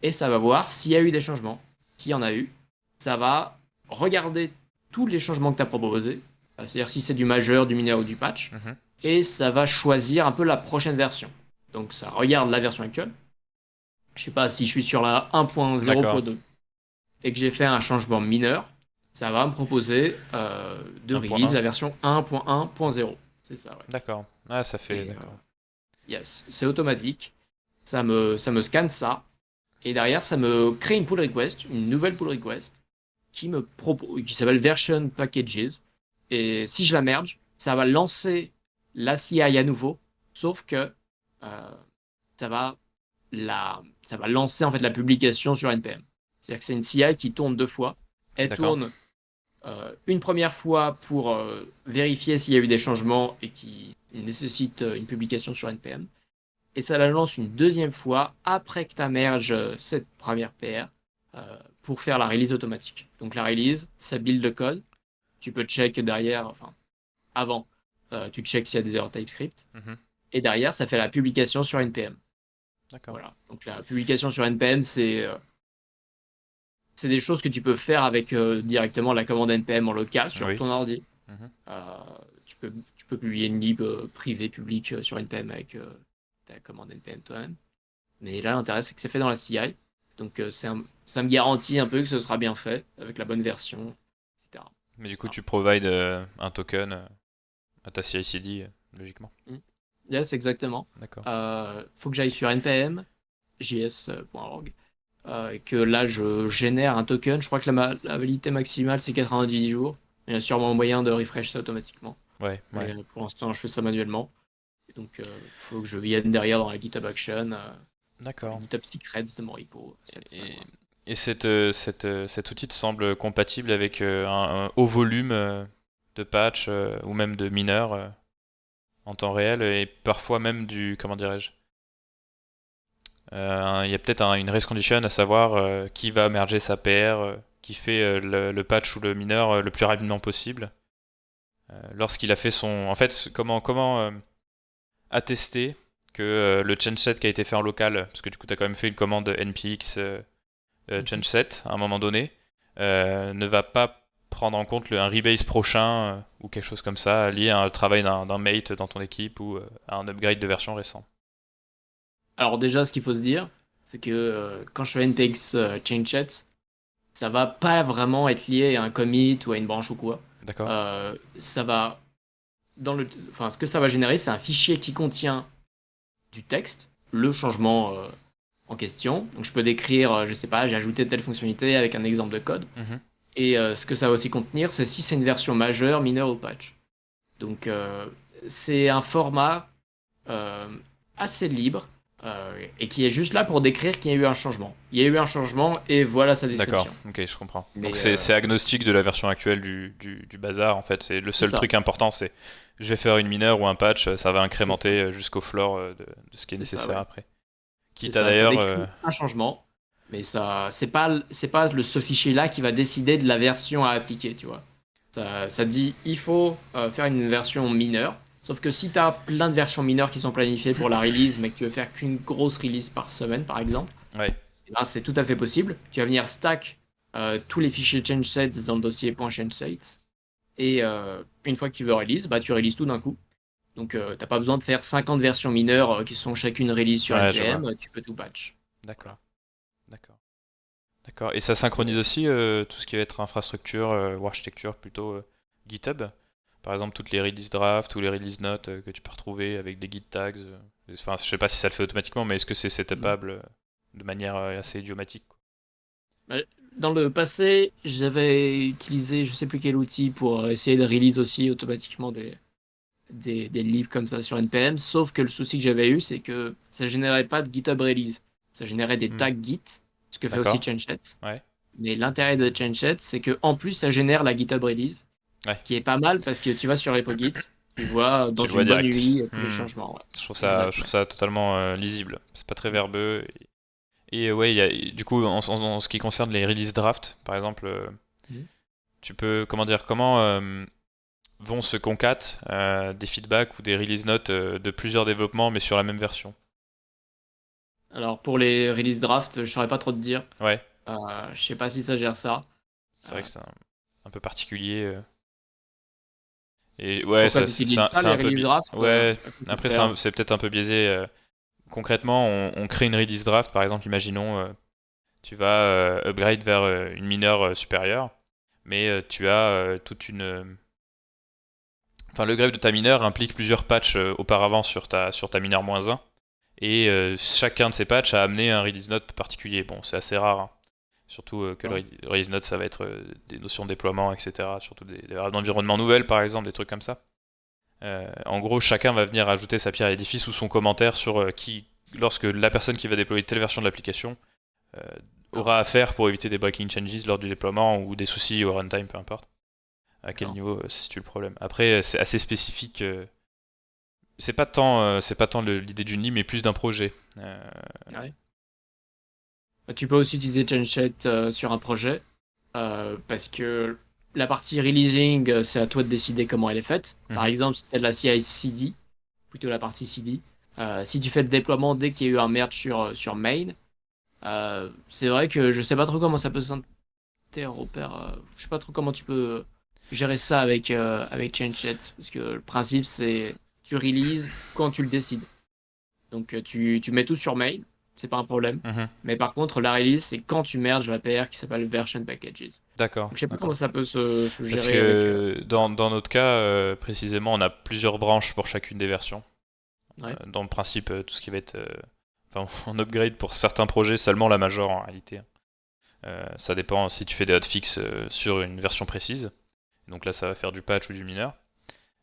[SPEAKER 1] et ça va voir s'il y a eu des changements. S'il y en a eu, ça va regarder tous les changements que tu as proposés, c'est-à-dire si c'est du majeur, du mineur ou du patch,
[SPEAKER 2] Mhm.
[SPEAKER 1] et ça va choisir un peu la prochaine version. Donc ça regarde la version actuelle. Je sais pas si je suis sur la
[SPEAKER 2] D'accord.
[SPEAKER 1] 1.0.2 et que j'ai fait un changement mineur, ça va me proposer de release
[SPEAKER 2] 1.1.
[SPEAKER 1] la version 1.1.0. C'est ça, ouais.
[SPEAKER 2] D'accord. Ah, ça fait.
[SPEAKER 1] Et
[SPEAKER 2] D'accord.
[SPEAKER 1] yes, c'est automatique. Ça me scanne ça. Et derrière, ça me crée une pull request, une nouvelle pull request, qui s'appelle version packages. Et si je la merge, ça va lancer la CI à nouveau, sauf que euh, ça va ça va lancer en fait la publication sur NPM. C'est-à-dire que c'est une CI qui tourne deux fois. Elle
[SPEAKER 2] D'accord.
[SPEAKER 1] tourne une première fois pour vérifier s'il y a eu des changements et qui nécessitent une publication sur NPM. Et ça la lance une deuxième fois après que tu merge cette première PR pour faire la release automatique. Donc la release, ça build le code. Tu peux check derrière, enfin avant, tu check s'il y a des erreurs TypeScript.
[SPEAKER 2] Mhm.
[SPEAKER 1] Et derrière, ça fait la publication sur NPM.
[SPEAKER 2] D'accord.
[SPEAKER 1] Voilà. Donc la publication sur NPM, c'est des choses que tu peux faire avec directement la commande NPM en local sur
[SPEAKER 2] Oui.
[SPEAKER 1] ton ordi.
[SPEAKER 2] Mhm.
[SPEAKER 1] Euh, tu peux publier une lib privée, publique sur NPM avec ta commande NPM toi-même. Mais là, l'intérêt, c'est que c'est fait dans la CI. Donc ça me garantit un peu que ce sera bien fait avec la bonne version, etc.
[SPEAKER 2] Mais du coup,
[SPEAKER 1] Voilà.
[SPEAKER 2] tu provides un token à ta CI/CD, logiquement.
[SPEAKER 1] Mm. Yes, exactement.
[SPEAKER 2] D'accord.
[SPEAKER 1] Faut que j'aille sur npm js.org et que là, je génère un token. Je crois que la validité maximale, c'est 90 jours. Il y a sûrement moyen de refresh ça automatiquement.
[SPEAKER 2] Ouais, ouais.
[SPEAKER 1] Mais pour l'instant, je fais ça manuellement. Et donc, faut que je vienne derrière dans la GitHub Action, dans les
[SPEAKER 2] D'accord.
[SPEAKER 1] GitHub Secrets de mon repo. Ça,
[SPEAKER 2] Et,
[SPEAKER 1] voilà.
[SPEAKER 2] et cet outil te semble compatible avec un haut volume de patch ou même de mineurs en temps réel et parfois même du, comment dirais-je, il y a peut-être une race condition à savoir qui va merger sa PR, qui fait le patch ou le mineur le plus rapidement possible. Lorsqu'il a fait son... En fait, comment attester que le changeset qui a été fait en local, parce que du coup tu as quand même fait une commande npx
[SPEAKER 1] Mhm.
[SPEAKER 2] changeset à un moment donné, ne va pas prendre en compte un rebase prochain ou quelque chose comme ça lié à un travail d'un mate dans ton équipe ou à un upgrade de version récent.
[SPEAKER 1] Alors déjà, ce qu'il faut se dire, c'est que quand je fais npx change ça va pas vraiment être lié à un commit ou à une branche ou quoi.
[SPEAKER 2] D'accord.
[SPEAKER 1] Ça va enfin, ce que ça va générer, c'est un fichier qui contient du texte, le changement en question. Donc je peux décrire, je sais pas, j'ai ajouté telle fonctionnalité avec un exemple de code.
[SPEAKER 2] Mhm.
[SPEAKER 1] Et ce que ça va aussi contenir, c'est si c'est une version majeure, mineure ou patch. Donc c'est un format euh, assez libre et qui est juste là pour décrire qu'il y a eu un changement. Il y a eu un changement et voilà sa
[SPEAKER 2] D'accord,
[SPEAKER 1] description.
[SPEAKER 2] ok, je comprends. Donc
[SPEAKER 1] Mais
[SPEAKER 2] c'est agnostique de la version actuelle du bazar en fait. C'est le
[SPEAKER 1] c'est
[SPEAKER 2] seul
[SPEAKER 1] ça,
[SPEAKER 2] truc important, c'est je vais faire une mineure ou un patch, ça va
[SPEAKER 1] c'est ça,
[SPEAKER 2] incrémenter jusqu'au floor de ce qui est
[SPEAKER 1] c'est ça,
[SPEAKER 2] nécessaire
[SPEAKER 1] ouais.
[SPEAKER 2] après.
[SPEAKER 1] C'est
[SPEAKER 2] Quitte à
[SPEAKER 1] ça, ça
[SPEAKER 2] d'ailleurs,
[SPEAKER 1] décrit un changement, mais ça, c'est pas ce fichier-là qui va décider de la version à appliquer, tu vois. Ça dit, il faut faire une version mineure. Sauf que si tu as plein de versions mineures qui sont planifiées pour la release, mais que tu veux faire qu'une grosse release par semaine, par exemple,
[SPEAKER 2] ouais,
[SPEAKER 1] eh ben, c'est tout à fait possible. Tu vas venir stack tous les fichiers change sets dans le dossier .change sets. Et une fois que tu veux release, bah, tu releases tout d'un coup. Donc, t'as pas besoin de faire 50 versions mineures qui sont chacune release sur
[SPEAKER 2] ouais, je vois.
[SPEAKER 1] NPM. Tu peux tout patch.
[SPEAKER 2] D'accord,
[SPEAKER 1] Voilà.
[SPEAKER 2] d'accord, d'accord. Et ça synchronise
[SPEAKER 1] Et-
[SPEAKER 2] aussi tout ce qui va être infrastructure ou architecture plutôt GitHub. Par exemple, toutes les release drafts ou les release notes que tu peux retrouver avec des git tags. Enfin, je sais pas si ça le fait automatiquement, mais est-ce que c'est
[SPEAKER 1] Mhm.
[SPEAKER 2] setupable de manière assez idiomatique, quoi.
[SPEAKER 1] Bah, dans le passé, j'avais utilisé je sais plus quel outil pour essayer de release aussi automatiquement des libs comme ça sur NPM, sauf que le souci que j'avais eu, c'est que ça générait pas de GitHub release. Ça générait des
[SPEAKER 2] Hmm.
[SPEAKER 1] tags Git, ce que fait aussi
[SPEAKER 2] D'accord.
[SPEAKER 1] ChangeSet.
[SPEAKER 2] Ouais.
[SPEAKER 1] Mais l'intérêt de ChangeSet, c'est que en plus, ça génère la GitHub release,
[SPEAKER 2] Ouais.
[SPEAKER 1] qui est pas mal parce que tu vas sur repo Git, tu vois dans
[SPEAKER 2] Tu le vois
[SPEAKER 1] une bonne
[SPEAKER 2] direct.
[SPEAKER 1] UI tous les
[SPEAKER 2] Hmm.
[SPEAKER 1] changements. Ouais.
[SPEAKER 2] Je trouve
[SPEAKER 1] Exactement.
[SPEAKER 2] ça totalement lisible. C'est pas très verbeux. Ouais, du coup, en ce qui concerne les release drafts, par exemple,
[SPEAKER 1] Mhm.
[SPEAKER 2] tu peux, comment dire, comment vont se concat des feedbacks ou des release notes de plusieurs développements, mais sur la même version.
[SPEAKER 1] Alors pour les release draft, je saurais pas trop te dire.
[SPEAKER 2] Ouais,
[SPEAKER 1] Je sais pas si ça gère ça.
[SPEAKER 2] c'est vrai
[SPEAKER 1] Euh,
[SPEAKER 2] que c'est un peu particulier. Et ouais,
[SPEAKER 1] Pourquoi tu utilises ça,
[SPEAKER 2] c'est
[SPEAKER 1] les
[SPEAKER 2] un peu
[SPEAKER 1] release draft?
[SPEAKER 2] ouais.
[SPEAKER 1] À quoi ça te
[SPEAKER 2] Après,
[SPEAKER 1] sert?
[SPEAKER 2] c'est peut-être un peu biaisé. Concrètement, on crée une release draft, par exemple, imaginons, tu vas upgrade vers une mineure supérieure, mais tu as toute une. Enfin, le grave de ta mineure implique plusieurs patchs auparavant sur ta mineure -1, et chacun de ces patchs a amené un release note particulier. Bon, c'est assez rare, hein. Surtout que
[SPEAKER 1] D'accord.
[SPEAKER 2] le release note, ça va être des notions de déploiement, etc. Surtout des variables d'environnement nouvelles, par exemple, des trucs comme ça. En gros, chacun va venir ajouter sa pierre à l'édifice ou son commentaire sur lorsque la personne qui va déployer telle version de l'application euh,
[SPEAKER 1] D'accord.
[SPEAKER 2] aura à faire pour éviter des breaking changes lors du déploiement ou des soucis au runtime, peu importe à quel
[SPEAKER 1] D'accord.
[SPEAKER 2] niveau se situe le problème. Après, c'est assez spécifique. C'est pas tant l'idée d'une ligne, mais plus d'un projet.
[SPEAKER 1] Ouais. Bah, tu peux aussi utiliser ChangeSet sur un projet parce que la partie releasing, c'est à toi de décider comment elle est faite. Par
[SPEAKER 2] Mhm,
[SPEAKER 1] exemple, si tu as de la CI/CD, plutôt la partie CD, si tu fais le déploiement dès qu'il y a eu un merge sur main, c'est vrai que je sais pas trop comment ça peut s'interopérer. Je sais pas trop comment tu peux gérer ça avec ChangeSet parce que le principe c'est tu releases quand tu le décides. Donc tu mets tout sur main, c'est pas un problème.
[SPEAKER 2] mhm.
[SPEAKER 1] Mais par contre, la release, c'est quand tu merges la PR qui s'appelle version packages.
[SPEAKER 2] D'accord,
[SPEAKER 1] Donc je sais pas comment
[SPEAKER 2] d'accord.
[SPEAKER 1] ça peut se
[SPEAKER 2] Parce
[SPEAKER 1] gérer avec.
[SPEAKER 2] que
[SPEAKER 1] Ça.
[SPEAKER 2] dans notre cas, précisément, on a plusieurs branches pour chacune des versions.
[SPEAKER 1] Ouais.
[SPEAKER 2] Dans le principe, tout ce qui va être. Enfin, on upgrade pour certains projets seulement la major en réalité. Ça dépend si tu fais des hotfix sur une version précise. Donc là, ça va faire du patch ou du mineur.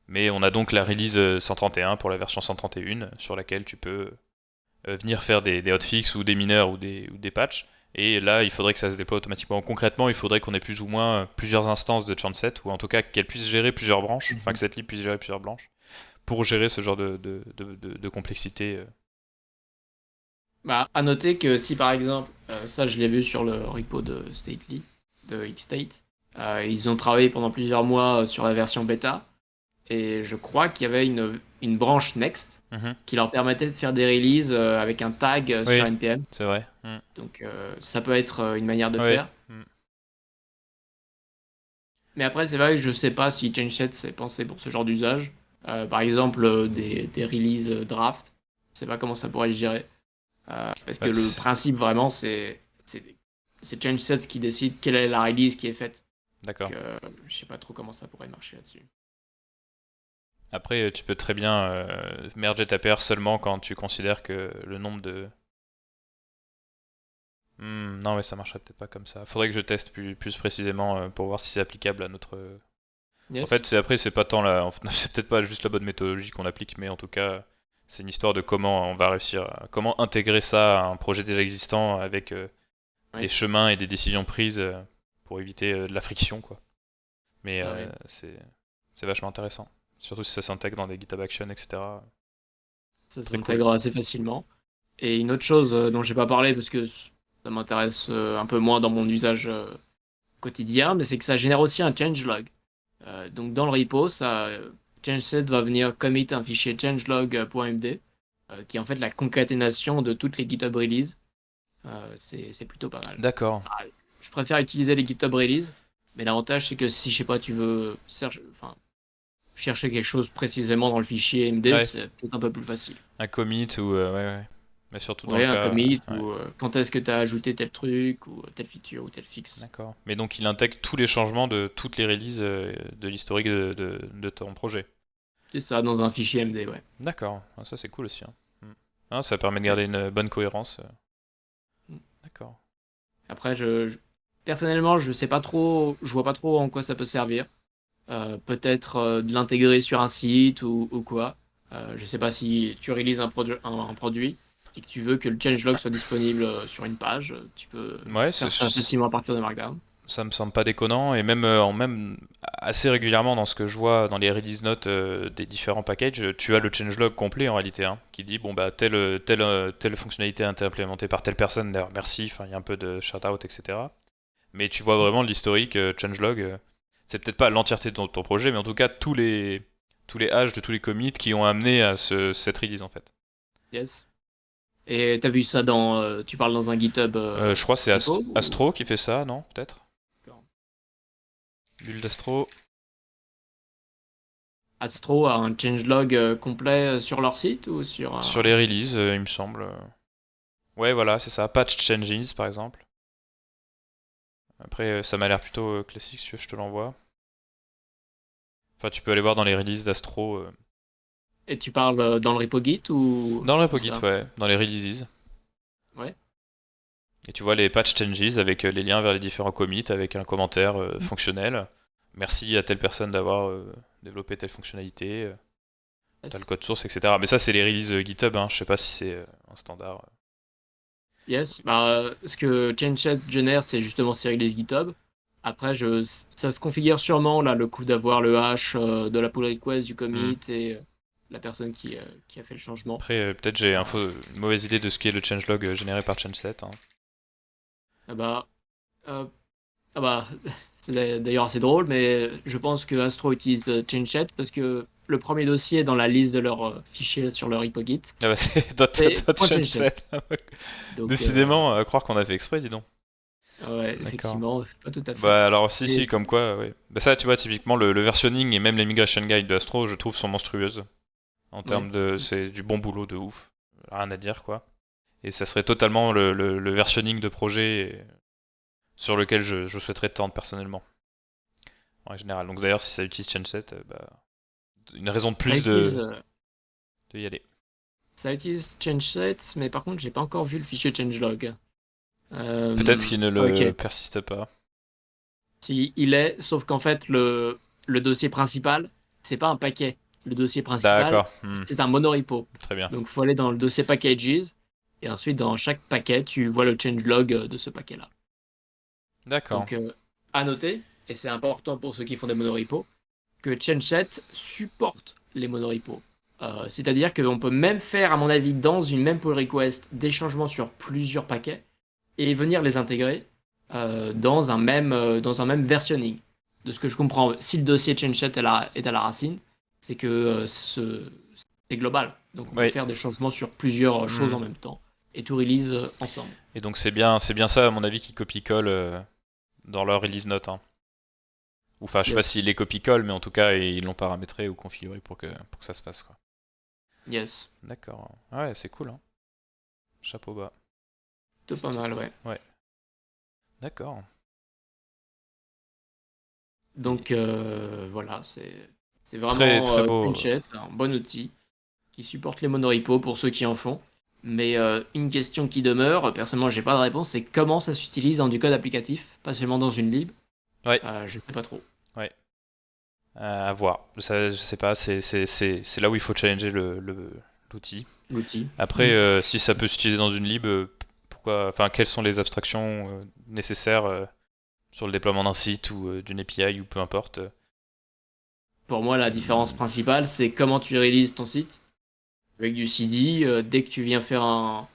[SPEAKER 2] Mais on a donc la release 131 pour la version 131 sur laquelle tu peux venir faire des hotfix ou des mineurs ou des patchs. Et là, il faudrait que ça se déploie automatiquement. Concrètement, il faudrait qu'on ait plus ou moins plusieurs instances de Chanset, ou en tout cas qu'elle puisse gérer plusieurs branches, enfin que
[SPEAKER 1] Mhm.
[SPEAKER 2] cette lib puisse gérer plusieurs branches, pour gérer ce genre de complexité.
[SPEAKER 1] Bah, à noter que si par exemple, ça je l'ai vu sur le repo de Stately, de Xstate, ils ont travaillé pendant plusieurs mois sur la version bêta, et je crois qu'il y avait une branche Next
[SPEAKER 2] Mhm.
[SPEAKER 1] qui leur permettait de faire des releases avec un tag sur
[SPEAKER 2] Oui,
[SPEAKER 1] NPM.
[SPEAKER 2] c'est vrai. Mm.
[SPEAKER 1] Donc ça peut être une manière de
[SPEAKER 2] Oui.
[SPEAKER 1] faire.
[SPEAKER 2] Mm.
[SPEAKER 1] Mais après, c'est vrai que je sais pas si ChangeSet c'est pensé pour ce genre d'usage. Par exemple, des releases draft. Je sais pas comment ça pourrait se gérer. Parce que
[SPEAKER 2] Bah,
[SPEAKER 1] le principe vraiment, c'est ChangeSet qui décide quelle est la release qui est faite. Donc,
[SPEAKER 2] d'accord.
[SPEAKER 1] je sais pas trop comment ça pourrait marcher là-dessus.
[SPEAKER 2] Après, tu peux très bien merger ta paire seulement quand tu considères que le nombre de. Non, mais ça marcherait peut-être pas comme ça. Faudrait que je teste plus précisément pour voir si c'est applicable à notre. En
[SPEAKER 1] Yes.
[SPEAKER 2] fait, après, c'est pas tant la. C'est peut-être pas juste la bonne méthodologie qu'on applique, mais en tout cas, c'est une histoire de comment on va réussir, comment intégrer ça à un projet déjà existant avec des
[SPEAKER 1] Oui,
[SPEAKER 2] chemins et des décisions prises pour éviter de la friction, quoi. Mais
[SPEAKER 1] ça oui.
[SPEAKER 2] c'est vachement intéressant. Surtout si ça s'intègre dans des GitHub Actions, etc.
[SPEAKER 1] Ça
[SPEAKER 2] Très cool.
[SPEAKER 1] s'intègre assez facilement. Et une autre chose dont j'ai pas parlé parce que ça m'intéresse un peu moins dans mon usage quotidien, mais c'est que ça génère aussi un changelog. Donc dans le repo, ChangeSet va venir commit un fichier changelog.md qui est en fait la concaténation de toutes les GitHub releases. C'est plutôt pas mal.
[SPEAKER 2] D'accord.
[SPEAKER 1] Ah, je préfère utiliser les GitHub releases, mais l'avantage c'est que si je sais pas, tu veux enfin, chercher quelque chose précisément dans le fichier MD,
[SPEAKER 2] Ouais.
[SPEAKER 1] c'est peut-être un peu plus facile.
[SPEAKER 2] Un commit ou ouais, ouais. Mais surtout dans le
[SPEAKER 1] Ouais, un
[SPEAKER 2] cas.
[SPEAKER 1] commit
[SPEAKER 2] Ouais.
[SPEAKER 1] ou quand est-ce que tu as ajouté tel truc ou telle feature ou tel fixe.
[SPEAKER 2] D'accord. Mais donc il intègre tous les changements de toutes les releases de l'historique de ton projet.
[SPEAKER 1] C'est ça, dans un fichier MD, ouais.
[SPEAKER 2] D'accord. Ah, ça c'est cool aussi, hein. Ah, ça permet de
[SPEAKER 1] Ouais.
[SPEAKER 2] garder une bonne cohérence. D'accord.
[SPEAKER 1] Après, personnellement, je sais pas trop, je vois pas trop en quoi ça peut servir. Peut-être de l'intégrer sur un site ou quoi. Je sais pas si tu réalises un produit et que tu veux que le changelog soit disponible sur une page, tu peux
[SPEAKER 2] Ouais,
[SPEAKER 1] faire ça facilement à partir de Markdown.
[SPEAKER 2] ça me semble pas déconnant et même même assez régulièrement dans ce que je vois dans les release notes des différents packages, tu as le changelog complet en réalité, hein, qui dit bon bah telle fonctionnalité a été implémentée par telle personne, d'ailleurs merci, enfin il y a un peu de shout out etc. Mais tu vois vraiment l'historique changelog. C'est peut-être pas l'entièreté de ton projet, mais en tout cas tous les hash de tous les commits qui ont amené à cette release en fait.
[SPEAKER 1] Yes. Et t'as vu ça tu parles dans un GitHub
[SPEAKER 2] Je crois que c'est
[SPEAKER 1] repo ou...
[SPEAKER 2] Astro qui fait ça, non? Peut-être?
[SPEAKER 1] D'accord.
[SPEAKER 2] Build Astro.
[SPEAKER 1] Astro a un changelog complet sur leur site ou sur
[SPEAKER 2] Sur
[SPEAKER 1] un...
[SPEAKER 2] les releases, il me semble. Ouais, voilà, c'est ça. Patch changes, par exemple. Après, ça m'a l'air plutôt classique, si tu veux, je te l'envoie. Enfin, tu peux aller voir dans les releases d'Astro.
[SPEAKER 1] Et tu parles dans le repo Git
[SPEAKER 2] Dans le
[SPEAKER 1] ou
[SPEAKER 2] repo Git,
[SPEAKER 1] ça?
[SPEAKER 2] ouais, dans les releases.
[SPEAKER 1] Ouais.
[SPEAKER 2] Et tu vois les patch changes avec les liens vers les différents commits, avec un commentaire fonctionnel. Merci à telle personne d'avoir développé telle fonctionnalité. T'as le
[SPEAKER 1] Yes.
[SPEAKER 2] code source, etc. Mais ça, c'est les releases GitHub, hein. Je sais pas si c'est un standard.
[SPEAKER 1] Yes. Bah, ce que ChangeSet génère, c'est justement ces releases GitHub. Après, ça se configure sûrement, là, le coup d'avoir le hash de la pull request, du
[SPEAKER 2] Hmm.
[SPEAKER 1] commit et la personne qui a fait le changement.
[SPEAKER 2] Après, peut-être j'ai
[SPEAKER 1] Euh,
[SPEAKER 2] une mauvaise idée de ce qu'est le changelog généré par ChangeSet, hein.
[SPEAKER 1] ah bah, euh, ah bah, c'est d'ailleurs assez drôle, mais je pense que Astro utilise ChangeSet parce que le premier dossier dans la liste de leurs fichiers sur leur repo Git,
[SPEAKER 2] Ah bah c'est
[SPEAKER 1] c'est .changeset.
[SPEAKER 2] .changeset.
[SPEAKER 1] Donc,
[SPEAKER 2] Décidément, à croire qu'on a fait exprès, dis donc.
[SPEAKER 1] ouais,
[SPEAKER 2] D'accord.
[SPEAKER 1] effectivement, pas tout à fait.
[SPEAKER 2] Bah alors si,
[SPEAKER 1] Et,
[SPEAKER 2] comme quoi, ouais. Bah ça, tu vois, typiquement, le versionning et même les migration guides de Astro, je trouve, sont monstrueuses. En
[SPEAKER 1] ouais.
[SPEAKER 2] termes de... C'est du bon boulot de ouf. Rien à dire, quoi. Et ça serait totalement le versionning de projet sur lequel je souhaiterais tendre personnellement, en général. Donc d'ailleurs, si ça utilise ChangeSet, bah, une raison de
[SPEAKER 1] Ça
[SPEAKER 2] plus
[SPEAKER 1] utilise,
[SPEAKER 2] de y aller.
[SPEAKER 1] ça utilise ChangeSet, mais par contre, j'ai pas encore vu le fichier changelog.
[SPEAKER 2] Peut-être qu'il ne
[SPEAKER 1] Ok,
[SPEAKER 2] le persiste pas.
[SPEAKER 1] si il est, sauf qu'en fait, le dossier principal, c'est pas un paquet. Le dossier principal,
[SPEAKER 2] D'accord,
[SPEAKER 1] c'est un monorepo.
[SPEAKER 2] très bien.
[SPEAKER 1] Donc, il faut aller dans le dossier packages, et ensuite, dans chaque paquet, tu vois le changelog de ce paquet-là.
[SPEAKER 2] D'accord.
[SPEAKER 1] Donc, à noter, et c'est important pour ceux qui font des monorepos, que ChangeSet supporte les monorepos. C'est-à-dire qu'on peut même faire, à mon avis, dans une même pull request, des changements sur plusieurs paquets et venir les intégrer dans un même versionning. De ce que je comprends, si le dossier ChangeSet est à la racine, c'est que c'est global. Donc on peut
[SPEAKER 2] Oui.
[SPEAKER 1] faire des changements sur plusieurs choses
[SPEAKER 2] Hmm.
[SPEAKER 1] en même temps et tout release ensemble.
[SPEAKER 2] Et donc c'est bien ça à mon avis qui copie-colle dans leur release note, hein. Ou enfin je sais pas
[SPEAKER 1] Yes,
[SPEAKER 2] s'ils les copie-collent, mais en tout cas ils l'ont paramétré ou configuré pour que ça se fasse quoi.
[SPEAKER 1] yes,
[SPEAKER 2] D'accord. Ouais, c'est cool, hein. Chapeau bas.
[SPEAKER 1] tout
[SPEAKER 2] Ça
[SPEAKER 1] pas
[SPEAKER 2] c'est
[SPEAKER 1] mal,
[SPEAKER 2] cool.
[SPEAKER 1] ouais.
[SPEAKER 2] Ouais. D'accord. Et
[SPEAKER 1] Donc voilà, c'est
[SPEAKER 2] très
[SPEAKER 1] vraiment
[SPEAKER 2] très beau.
[SPEAKER 1] CleanShet, un bon outil qui supporte les monorepos pour ceux qui en font. Mais une question qui demeure, personnellement j'ai pas de réponse, c'est comment ça s'utilise dans du code applicatif, pas seulement dans une lib.
[SPEAKER 2] Ouais.
[SPEAKER 1] Je sais pas trop.
[SPEAKER 2] Ouais. À voir. Ça, je sais pas. C'est là où il faut challenger l'outil.
[SPEAKER 1] L'outil.
[SPEAKER 2] Après,
[SPEAKER 1] Mm.
[SPEAKER 2] si ça peut s'utiliser dans une lib, pourquoi, enfin, quelles sont les abstractions nécessaires sur le déploiement d'un site ou d'une API ou peu importe.
[SPEAKER 1] Pour moi, la différence principale, c'est comment tu réalises ton site. Avec du CD, dès que tu viens faire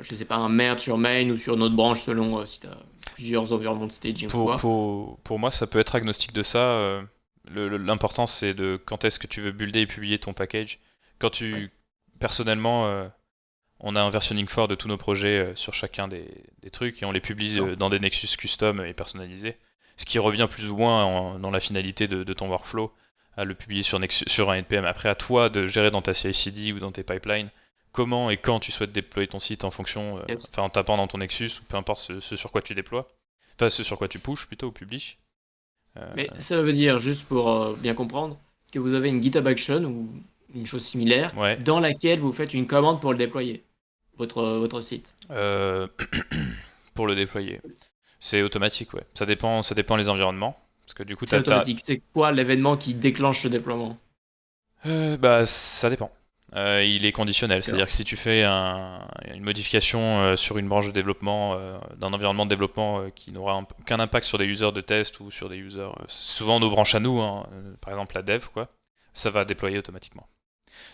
[SPEAKER 1] je sais pas, un merge sur main ou sur une autre branche selon si tu as plusieurs environnements de staging ou quoi.
[SPEAKER 2] Pour moi, ça peut être agnostique de ça. L'important, c'est de quand est-ce que tu veux builder et publier ton package. Quand
[SPEAKER 1] Ouais.
[SPEAKER 2] tu, personnellement, on a un versionning fort de tous nos projets sur chacun des trucs et on les publie
[SPEAKER 1] D'accord.
[SPEAKER 2] dans des Nexus custom et personnalisés. Ce qui revient plus ou moins dans la finalité de ton workflow à le publier sur un NPM. Après, à toi de gérer dans ta CI/CD ou dans tes pipelines comment et quand tu souhaites déployer ton site en fonction,
[SPEAKER 1] Yes.
[SPEAKER 2] enfin en tapant dans ton Nexus ou peu importe ce sur quoi tu déploies, enfin ce sur quoi tu pushes plutôt ou publish.
[SPEAKER 1] Mais ça veut dire, juste pour bien comprendre, que vous avez une GitHub Action ou une chose similaire
[SPEAKER 2] Ouais.
[SPEAKER 1] dans laquelle vous faites une commande pour le déployer, votre site.
[SPEAKER 2] Euh, pour le déployer. C'est automatique, ouais. Ça dépend les environnements. Parce que du coup,
[SPEAKER 1] C'est automatique. C'est quoi l'événement qui déclenche le déploiement?
[SPEAKER 2] bah, ça dépend. Il est conditionnel,
[SPEAKER 1] D'accord.
[SPEAKER 2] c'est-à-dire que si tu fais une modification sur une branche de développement, d'un environnement de développement qui n'aura aucun impact sur des users de test ou sur des users, souvent nos branches à nous, hein, par exemple la dev, quoi, ça va déployer automatiquement.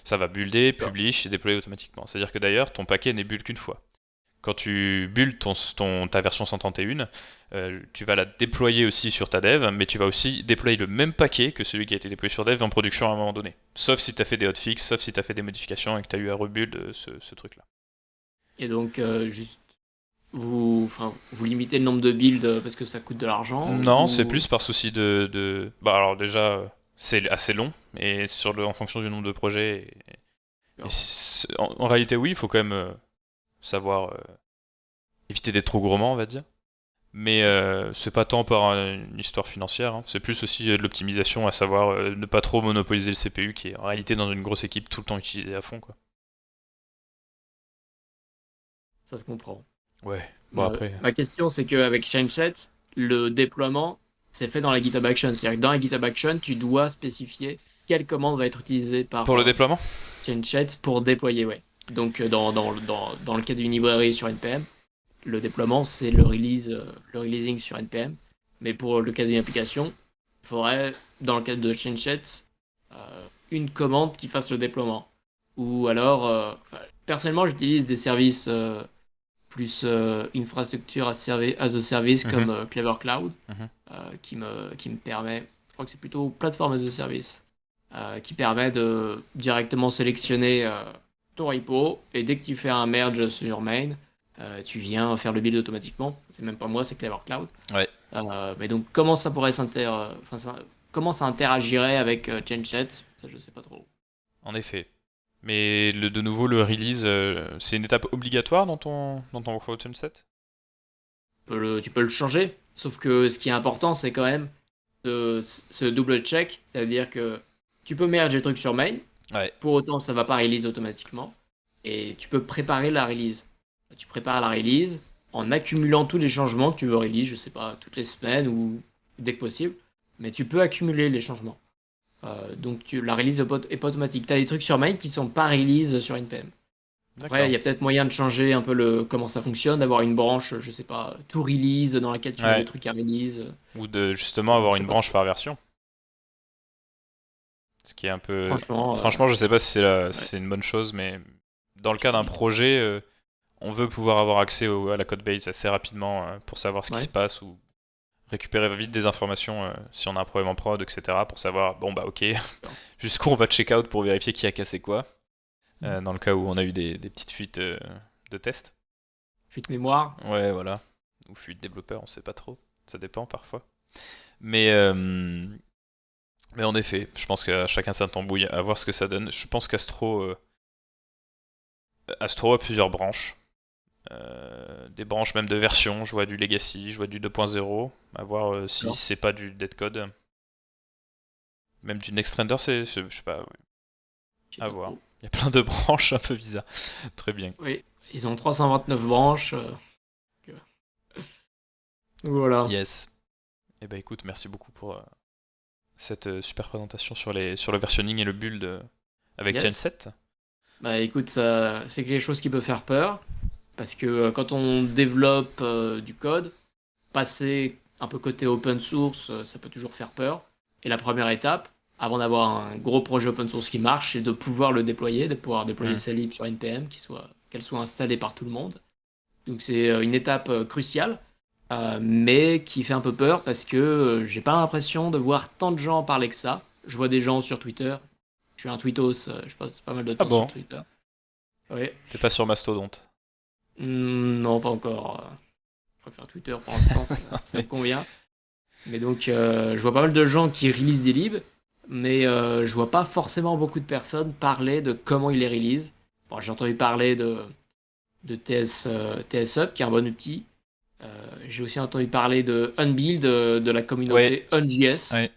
[SPEAKER 2] Ça va builder,
[SPEAKER 1] D'accord.
[SPEAKER 2] publish et déployer automatiquement. C'est-à-dire que d'ailleurs, ton paquet n'est build qu'une fois. Quand tu builds ta version 131, tu vas la déployer aussi sur ta dev, mais tu vas aussi déployer le même paquet que celui qui a été déployé sur dev en production à un moment donné. Sauf si tu as fait des hotfix, sauf si tu as fait des modifications et que tu as eu à rebuild ce truc-là.
[SPEAKER 1] Et donc, juste, vous limitez le nombre de builds parce que ça coûte de l'argent
[SPEAKER 2] Non, c'est
[SPEAKER 1] ou...
[SPEAKER 2] plus par souci Bah alors déjà, c'est assez long, et en fonction du nombre de projets.
[SPEAKER 1] D'accord.
[SPEAKER 2] En réalité, oui, il faut quand même savoir éviter d'être trop gourmand, on va dire. Mais c'est pas tant par une histoire financière, hein. C'est plus aussi de l'optimisation, à savoir ne pas trop monopoliser le CPU qui est en réalité dans une grosse équipe tout le temps utilisé à fond, quoi.
[SPEAKER 1] Ça se comprend.
[SPEAKER 2] Ouais, bon après.
[SPEAKER 1] Ma question, c'est qu'avec ShaneChat, le déploiement, c'est fait dans la GitHub Action. C'est-à-dire que dans la GitHub Action, tu dois spécifier quelle commande va être utilisée par
[SPEAKER 2] Pour le déploiement?
[SPEAKER 1] ShaneChat pour déployer, ouais. Donc, dans le cas d'une librairie sur NPM, le déploiement, c'est le releasing sur NPM. Mais pour le cas d'une application, il faudrait, dans le cas de ShaneChat, une commande qui fasse le déploiement. Ou alors, personnellement, j'utilise des services plus infrastructure as a service
[SPEAKER 2] Mhm,
[SPEAKER 1] comme Clever Cloud,
[SPEAKER 2] mhm.
[SPEAKER 1] qui me permet, je crois que c'est plutôt plateforme as a service, qui permet de directement sélectionner ton repo et dès que tu fais un merge sur main, tu viens faire le build automatiquement. C'est même pas moi, c'est Clever Cloud.
[SPEAKER 2] Ouais,
[SPEAKER 1] Mais donc comment ça pourrait comment ça interagirait avec ChainChat? Ça je sais pas trop.
[SPEAKER 2] en effet. Mais de nouveau, le release, c'est une étape obligatoire dans ton workflow set?
[SPEAKER 1] Tu peux le changer, sauf que ce qui est important, c'est quand même ce double check, ça veut dire que tu peux merge des trucs sur main,
[SPEAKER 2] Ouais,
[SPEAKER 1] pour autant ça va pas release automatiquement, et tu peux préparer la release. Tu prépares la release en accumulant tous les changements que tu veux release, je sais pas, toutes les semaines ou dès que possible, mais tu peux accumuler les changements. Donc la release est pas automatique. Tu as des trucs sur main qui sont pas release sur NPM. Après, il
[SPEAKER 2] d'accord.
[SPEAKER 1] y a peut-être moyen de changer un peu comment ça fonctionne, d'avoir une branche, je sais pas, tout release dans laquelle tu mets les
[SPEAKER 2] Ouais.
[SPEAKER 1] trucs à release.
[SPEAKER 2] Ou de justement avoir
[SPEAKER 1] Je sais
[SPEAKER 2] une
[SPEAKER 1] pas
[SPEAKER 2] branche
[SPEAKER 1] trop.
[SPEAKER 2] par version. Ce qui est un peu.
[SPEAKER 1] Franchement,
[SPEAKER 2] Franchement, je sais pas si
[SPEAKER 1] ouais.
[SPEAKER 2] c'est une bonne chose, mais dans le
[SPEAKER 1] J'ai
[SPEAKER 2] cas d'un
[SPEAKER 1] envie de-
[SPEAKER 2] projet, on veut pouvoir avoir accès à la codebase assez rapidement pour savoir ce qui se
[SPEAKER 1] Ouais.
[SPEAKER 2] passe ou récupérer vite des informations si on a un problème en prod, etc. Pour savoir, bon bah ok,
[SPEAKER 1] D'accord.
[SPEAKER 2] jusqu'où on va check out pour vérifier qui a cassé quoi, dans le cas où on a eu des petites fuites de test.
[SPEAKER 1] Fuite mémoire.
[SPEAKER 2] Ouais, voilà. Ou fuite développeur, on sait pas trop. Ça dépend parfois. Mais en effet, je pense que chacun sa tambouille, à voir ce que ça donne. Je pense Astro a plusieurs branches. Des branches même de version. Je vois du Legacy, je vois du 2.0. À voir si
[SPEAKER 1] D'accord.
[SPEAKER 2] c'est pas du Deadcode. Même du Nextrender, je sais pas, ouais,
[SPEAKER 1] Je sais
[SPEAKER 2] à
[SPEAKER 1] pas
[SPEAKER 2] voir.
[SPEAKER 1] trop.
[SPEAKER 2] Il y a plein de branches un peu bizarres. Très bien.
[SPEAKER 1] Oui. Ils ont 329 branches. Que- Voilà.
[SPEAKER 2] Yes. Et bah écoute, merci beaucoup pour cette super présentation sur le versionning et le build avec
[SPEAKER 1] Yes.
[SPEAKER 2] Genset.
[SPEAKER 1] Bah écoute, c'est quelque chose qui peut faire peur. Parce que quand on développe du code, passer un peu côté open source, ça peut toujours faire peur. Et la première étape, avant d'avoir un gros projet open source qui marche, c'est de pouvoir le déployer, de pouvoir déployer
[SPEAKER 2] Hmm.
[SPEAKER 1] sa lib sur NPM, qu'elle soit installée par tout le monde. Donc c'est une étape cruciale, mais qui fait un peu peur parce que j'ai pas l'impression de voir tant de gens parler que ça. Je vois des gens sur Twitter. Je suis un tweetos, je passe pas mal de
[SPEAKER 2] Ah
[SPEAKER 1] temps sur
[SPEAKER 2] bon?
[SPEAKER 1] Twitter. Oui.
[SPEAKER 2] T'es pas sur Mastodonte?
[SPEAKER 1] Non, pas encore. Je préfère Twitter pour l'instant, ça me convient. Mais donc, je vois pas mal de gens qui release des libs, mais je vois pas forcément beaucoup de personnes parler de comment ils les release. bon, j'ai entendu parler de TS Hub, qui est un bon outil. J'ai aussi entendu parler de Unbuild, de la
[SPEAKER 2] Ouais,
[SPEAKER 1] communauté UnJS,
[SPEAKER 2] ouais.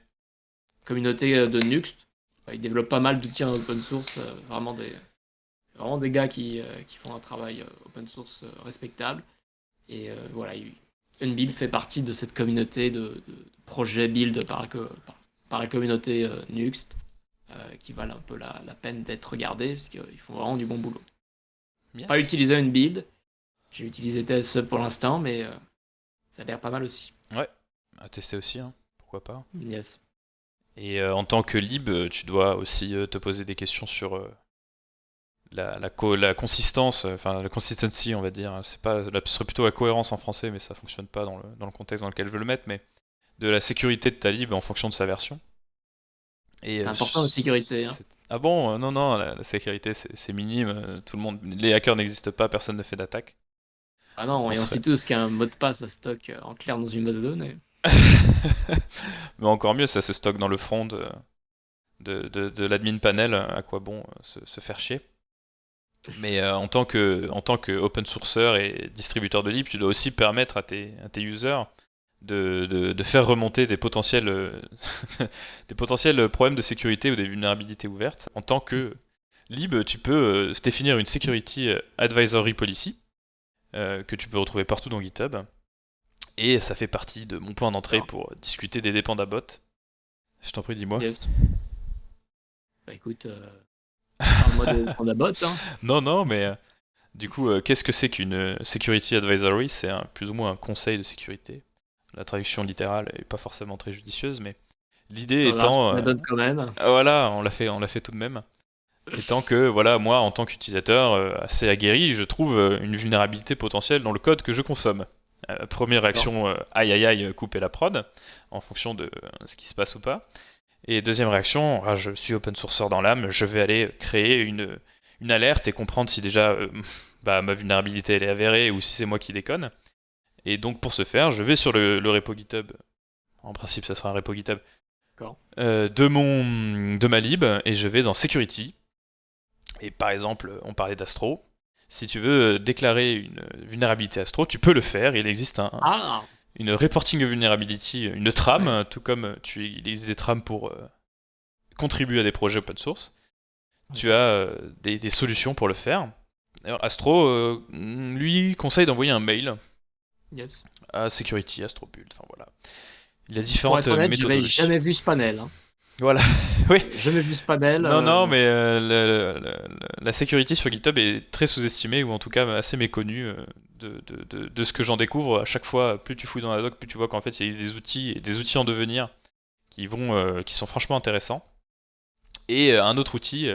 [SPEAKER 1] communauté de Nuxt. Ils développent pas mal d'outils en open source, vraiment des gars qui font un travail open source respectable. Et voilà, Unbuild fait partie de cette communauté de projets build par la communauté Nuxt, qui valent un peu la peine d'être regardés, parce qu'ils font vraiment du bon boulot. Pas
[SPEAKER 2] Yes.
[SPEAKER 1] utilisé Unbuild, j'ai utilisé TS pour l'instant, mais ça a l'air pas mal aussi.
[SPEAKER 2] Ouais, à tester aussi, hein. Pourquoi pas.
[SPEAKER 1] Yes.
[SPEAKER 2] Et en tant que lib, tu dois aussi te poser des questions sur la consistance, enfin la consistency, on va dire. C'est pas, ce serait plutôt la cohérence en français, mais ça fonctionne pas dans le contexte dans lequel je veux le mettre, mais de la sécurité de ta lib en fonction de sa version. Et
[SPEAKER 1] C'est important la sécurité, hein.
[SPEAKER 2] ah bon, non, non, la sécurité c'est minime, tout le monde, les hackers n'existent pas, personne ne fait d'attaque.
[SPEAKER 1] Ah non,
[SPEAKER 2] On
[SPEAKER 1] et on
[SPEAKER 2] serait...
[SPEAKER 1] sait tous qu'un mot de passe à stock en clair dans une base de données.
[SPEAKER 2] Mais encore mieux, ça se stocke dans le front de l'admin panel, à quoi bon se faire chier. Mais en tant que open sourceur et distributeur de lib, tu dois aussi permettre à tes users de faire remonter des potentiels problèmes de sécurité ou des vulnérabilités ouvertes. En tant que lib, tu peux définir une security advisory policy que tu peux retrouver partout dans GitHub. Et ça fait partie de mon point d'entrée
[SPEAKER 1] Alors,
[SPEAKER 2] pour discuter des dépendabot. Je t'en prie, dis-moi.
[SPEAKER 1] yes. Bah écoute, parle-moi de ton abot, hein.
[SPEAKER 2] Non, non, mais du coup, qu'est-ce que c'est qu'une security advisory? C'est plus ou moins un conseil de sécurité. La traduction littérale est pas forcément très judicieuse, mais l'idée
[SPEAKER 1] Pas grave,
[SPEAKER 2] étant,
[SPEAKER 1] je la donne quand même.
[SPEAKER 2] voilà, on l'a fait tout de même. Étant que, voilà, moi, en tant qu'utilisateur assez aguerri, je trouve une vulnérabilité potentielle dans le code que je consomme. Première
[SPEAKER 1] D'accord.
[SPEAKER 2] réaction, aïe aïe aïe, couper la prod, en fonction de ce qui se passe ou pas. Et deuxième réaction, ah, je suis open sourceur dans l'âme, je vais aller créer une alerte et comprendre si déjà bah, ma vulnérabilité elle est avérée ou si c'est moi qui déconne. Et donc pour ce faire, je vais sur le repo GitHub. En principe, ça sera un repo GitHub
[SPEAKER 1] D'accord.
[SPEAKER 2] de ma lib et je vais dans Security. Et par exemple, on parlait d'Astro. Si tu veux déclarer une vulnérabilité Astro, tu peux le faire. Il existe
[SPEAKER 1] Ah,
[SPEAKER 2] une reporting vulnerability, une tram,
[SPEAKER 1] ouais.
[SPEAKER 2] tout comme il existe des trams pour contribuer à des projets open source. Tu as
[SPEAKER 1] D'accord.
[SPEAKER 2] des solutions pour le faire. Alors, Astro, lui, conseille d'envoyer un mail
[SPEAKER 1] Yes.
[SPEAKER 2] à Security, Astro Build, enfin voilà. Il y a
[SPEAKER 1] Pour
[SPEAKER 2] différentes
[SPEAKER 1] être honnête, j'avais
[SPEAKER 2] méthodologies.
[SPEAKER 1] jamais vu ce panel, hein.
[SPEAKER 2] Voilà, oui.
[SPEAKER 1] Jamais vu ce panel.
[SPEAKER 2] Non, non, mais la security sur GitHub est très sous-estimée, ou en tout cas assez méconnue de ce que j'en découvre. À chaque fois, plus tu fouilles dans la doc, plus tu vois qu'en fait, il y a des outils, et des outils en devenir qui sont franchement intéressants. Et un autre outil,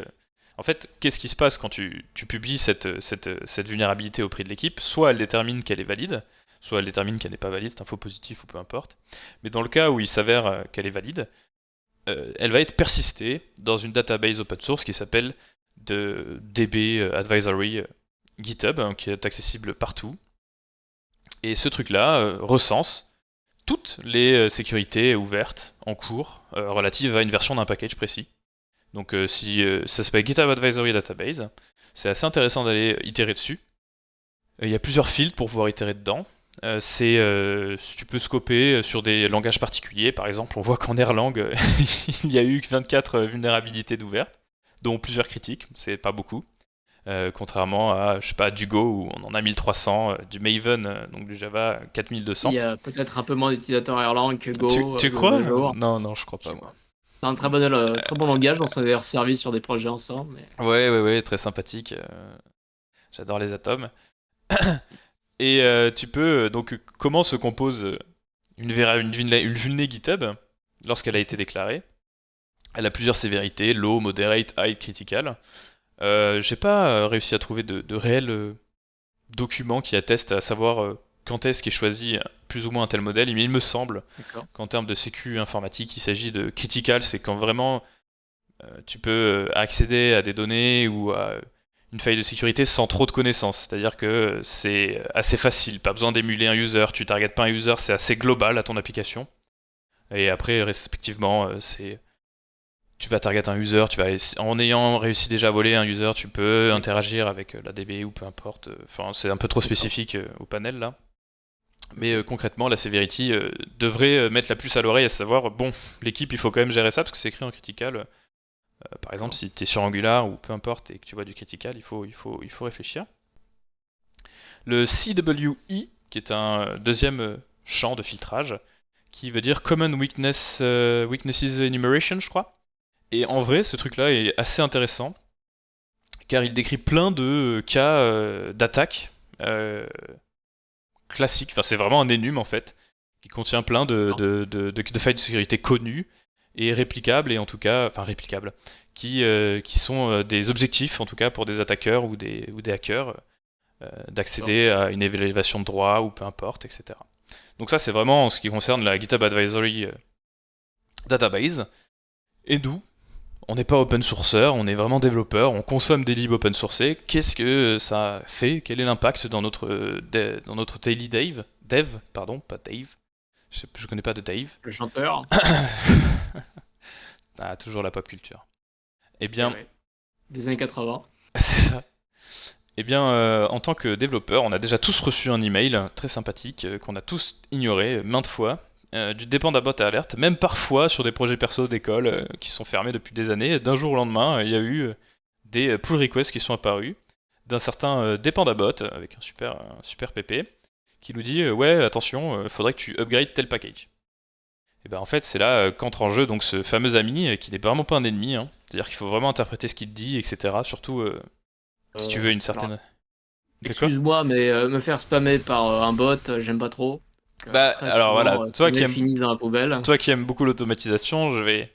[SPEAKER 2] en fait, qu'est-ce qui se passe quand tu publies cette vulnérabilité auprès de l'équipe? Soit elle détermine qu'elle est valide, soit elle détermine qu'elle n'est pas valide, c'est un faux positif ou peu importe. Mais dans le cas où il s'avère qu'elle est valide, elle va être persistée dans une database open source qui s'appelle de DB Advisory GitHub, hein, qui est accessible partout. Et ce truc-là recense toutes les sécurités ouvertes en cours relatives à une version d'un package précis. Donc si ça s'appelle GitHub Advisory Database, c'est assez intéressant d'aller itérer dessus. Il y a plusieurs fields pour pouvoir itérer dedans. Tu peux scoper sur des langages particuliers. Par exemple, on voit qu'en Erlang, il y a eu 24 vulnérabilités d'ouvertes, dont plusieurs critiques. C'est pas beaucoup. Contrairement à, je sais pas, du Go où on en a 1300, du Maven, donc du Java
[SPEAKER 1] il
[SPEAKER 2] 4200.
[SPEAKER 1] y a peut-être un peu moins d'utilisateurs Erlang que Go
[SPEAKER 2] Tu
[SPEAKER 1] de nos
[SPEAKER 2] crois?
[SPEAKER 1] jours.
[SPEAKER 2] Non, non, je crois
[SPEAKER 1] Je
[SPEAKER 2] pas
[SPEAKER 1] sais
[SPEAKER 2] moi.
[SPEAKER 1] pas. C'est un très bon langage. On s'est d'ailleurs servi sur des projets ensemble. Mais...
[SPEAKER 2] Ouais, ouais, ouais, très sympathique. J'adore les atomes. Et tu peux donc comment se compose une vulné GitHub lorsqu'elle a été déclarée. Elle a plusieurs sévérités, low, moderate, high, critical. J'ai pas réussi à trouver de réels documents qui attestent à savoir quand est-ce qu'est choisi plus ou moins un tel modèle, mais il me semble
[SPEAKER 1] D'accord.
[SPEAKER 2] qu'en termes de sécu informatique, il s'agit de critical, c'est quand vraiment tu peux accéder à des données ou à une faille de sécurité sans trop de connaissances. C'est-à-dire que c'est assez facile, pas besoin d'émuler un user, tu targetes pas un user, c'est assez global à ton application. Et après, respectivement, tu vas target un user, en ayant réussi déjà à voler un user, tu peux interagir avec la DB ou peu importe. Enfin, c'est un peu trop
[SPEAKER 1] D'accord.
[SPEAKER 2] spécifique au panel là. Mais
[SPEAKER 1] Ok.
[SPEAKER 2] concrètement, la Severity devrait mettre la puce à l'oreille, à savoir, bon, l'équipe, il faut quand même gérer ça parce que c'est écrit en critical. Par exemple,
[SPEAKER 1] D'accord.
[SPEAKER 2] si tu es sur Angular ou peu importe et que tu vois du critical, il faut réfléchir. Le CWE, qui est un deuxième champ de filtrage, qui veut dire Common Weaknesses Enumeration, je crois. Et en vrai, ce truc-là est assez intéressant, car il décrit plein de cas d'attaque classiques. Enfin, c'est vraiment un énum en fait, qui contient plein
[SPEAKER 1] D'accord.
[SPEAKER 2] de failles de sécurité connues et réplicables, et en tout cas, enfin réplicables, qui sont des objectifs en tout cas pour des attaqueurs ou des hackers
[SPEAKER 1] D'accord.
[SPEAKER 2] d'accéder à une élévation de droit ou peu importe, etc. Donc ça, c'est vraiment en ce qui concerne la GitHub Advisory Database. Et nous, on n'est pas open sourceur, on est vraiment développeur, on consomme des libs open sourcés. Qu'est-ce que ça fait? Quel est l'impact dans notre daily dev, pardon, pas Dave. Je connais pas de Dave.
[SPEAKER 1] Le chanteur.
[SPEAKER 2] Ah, toujours la pop culture. Eh
[SPEAKER 1] Et
[SPEAKER 2] bien,
[SPEAKER 1] ouais. Des années 80.
[SPEAKER 2] c'est ça. Eh bien, en tant que développeur, on a déjà tous reçu un email très sympathique qu'on a tous ignoré maintes fois, du Dependabot Alert, même parfois sur des projets perso d'école qui sont fermés depuis des années. D'un jour au lendemain, il y a eu des pull requests qui sont apparus d'un certain Dependabot avec un super PP qui nous dit ouais, attention, faudrait que tu upgrades tel package. Et ben en fait, c'est là qu'entre en jeu donc ce fameux ami qui n'est vraiment pas un ennemi, hein. C'est-à-dire qu'il faut vraiment interpréter ce qu'il te dit, etc. Surtout si tu veux une
[SPEAKER 1] Alors,
[SPEAKER 2] certaine. De quoi?
[SPEAKER 1] excuse-moi, mais me faire spammer par un bot, j'aime pas trop.
[SPEAKER 2] Bah
[SPEAKER 1] Très
[SPEAKER 2] alors voilà,
[SPEAKER 1] souvent, ces mails finissent dans la poubelle.
[SPEAKER 2] toi qui aimes beaucoup l'automatisation, je vais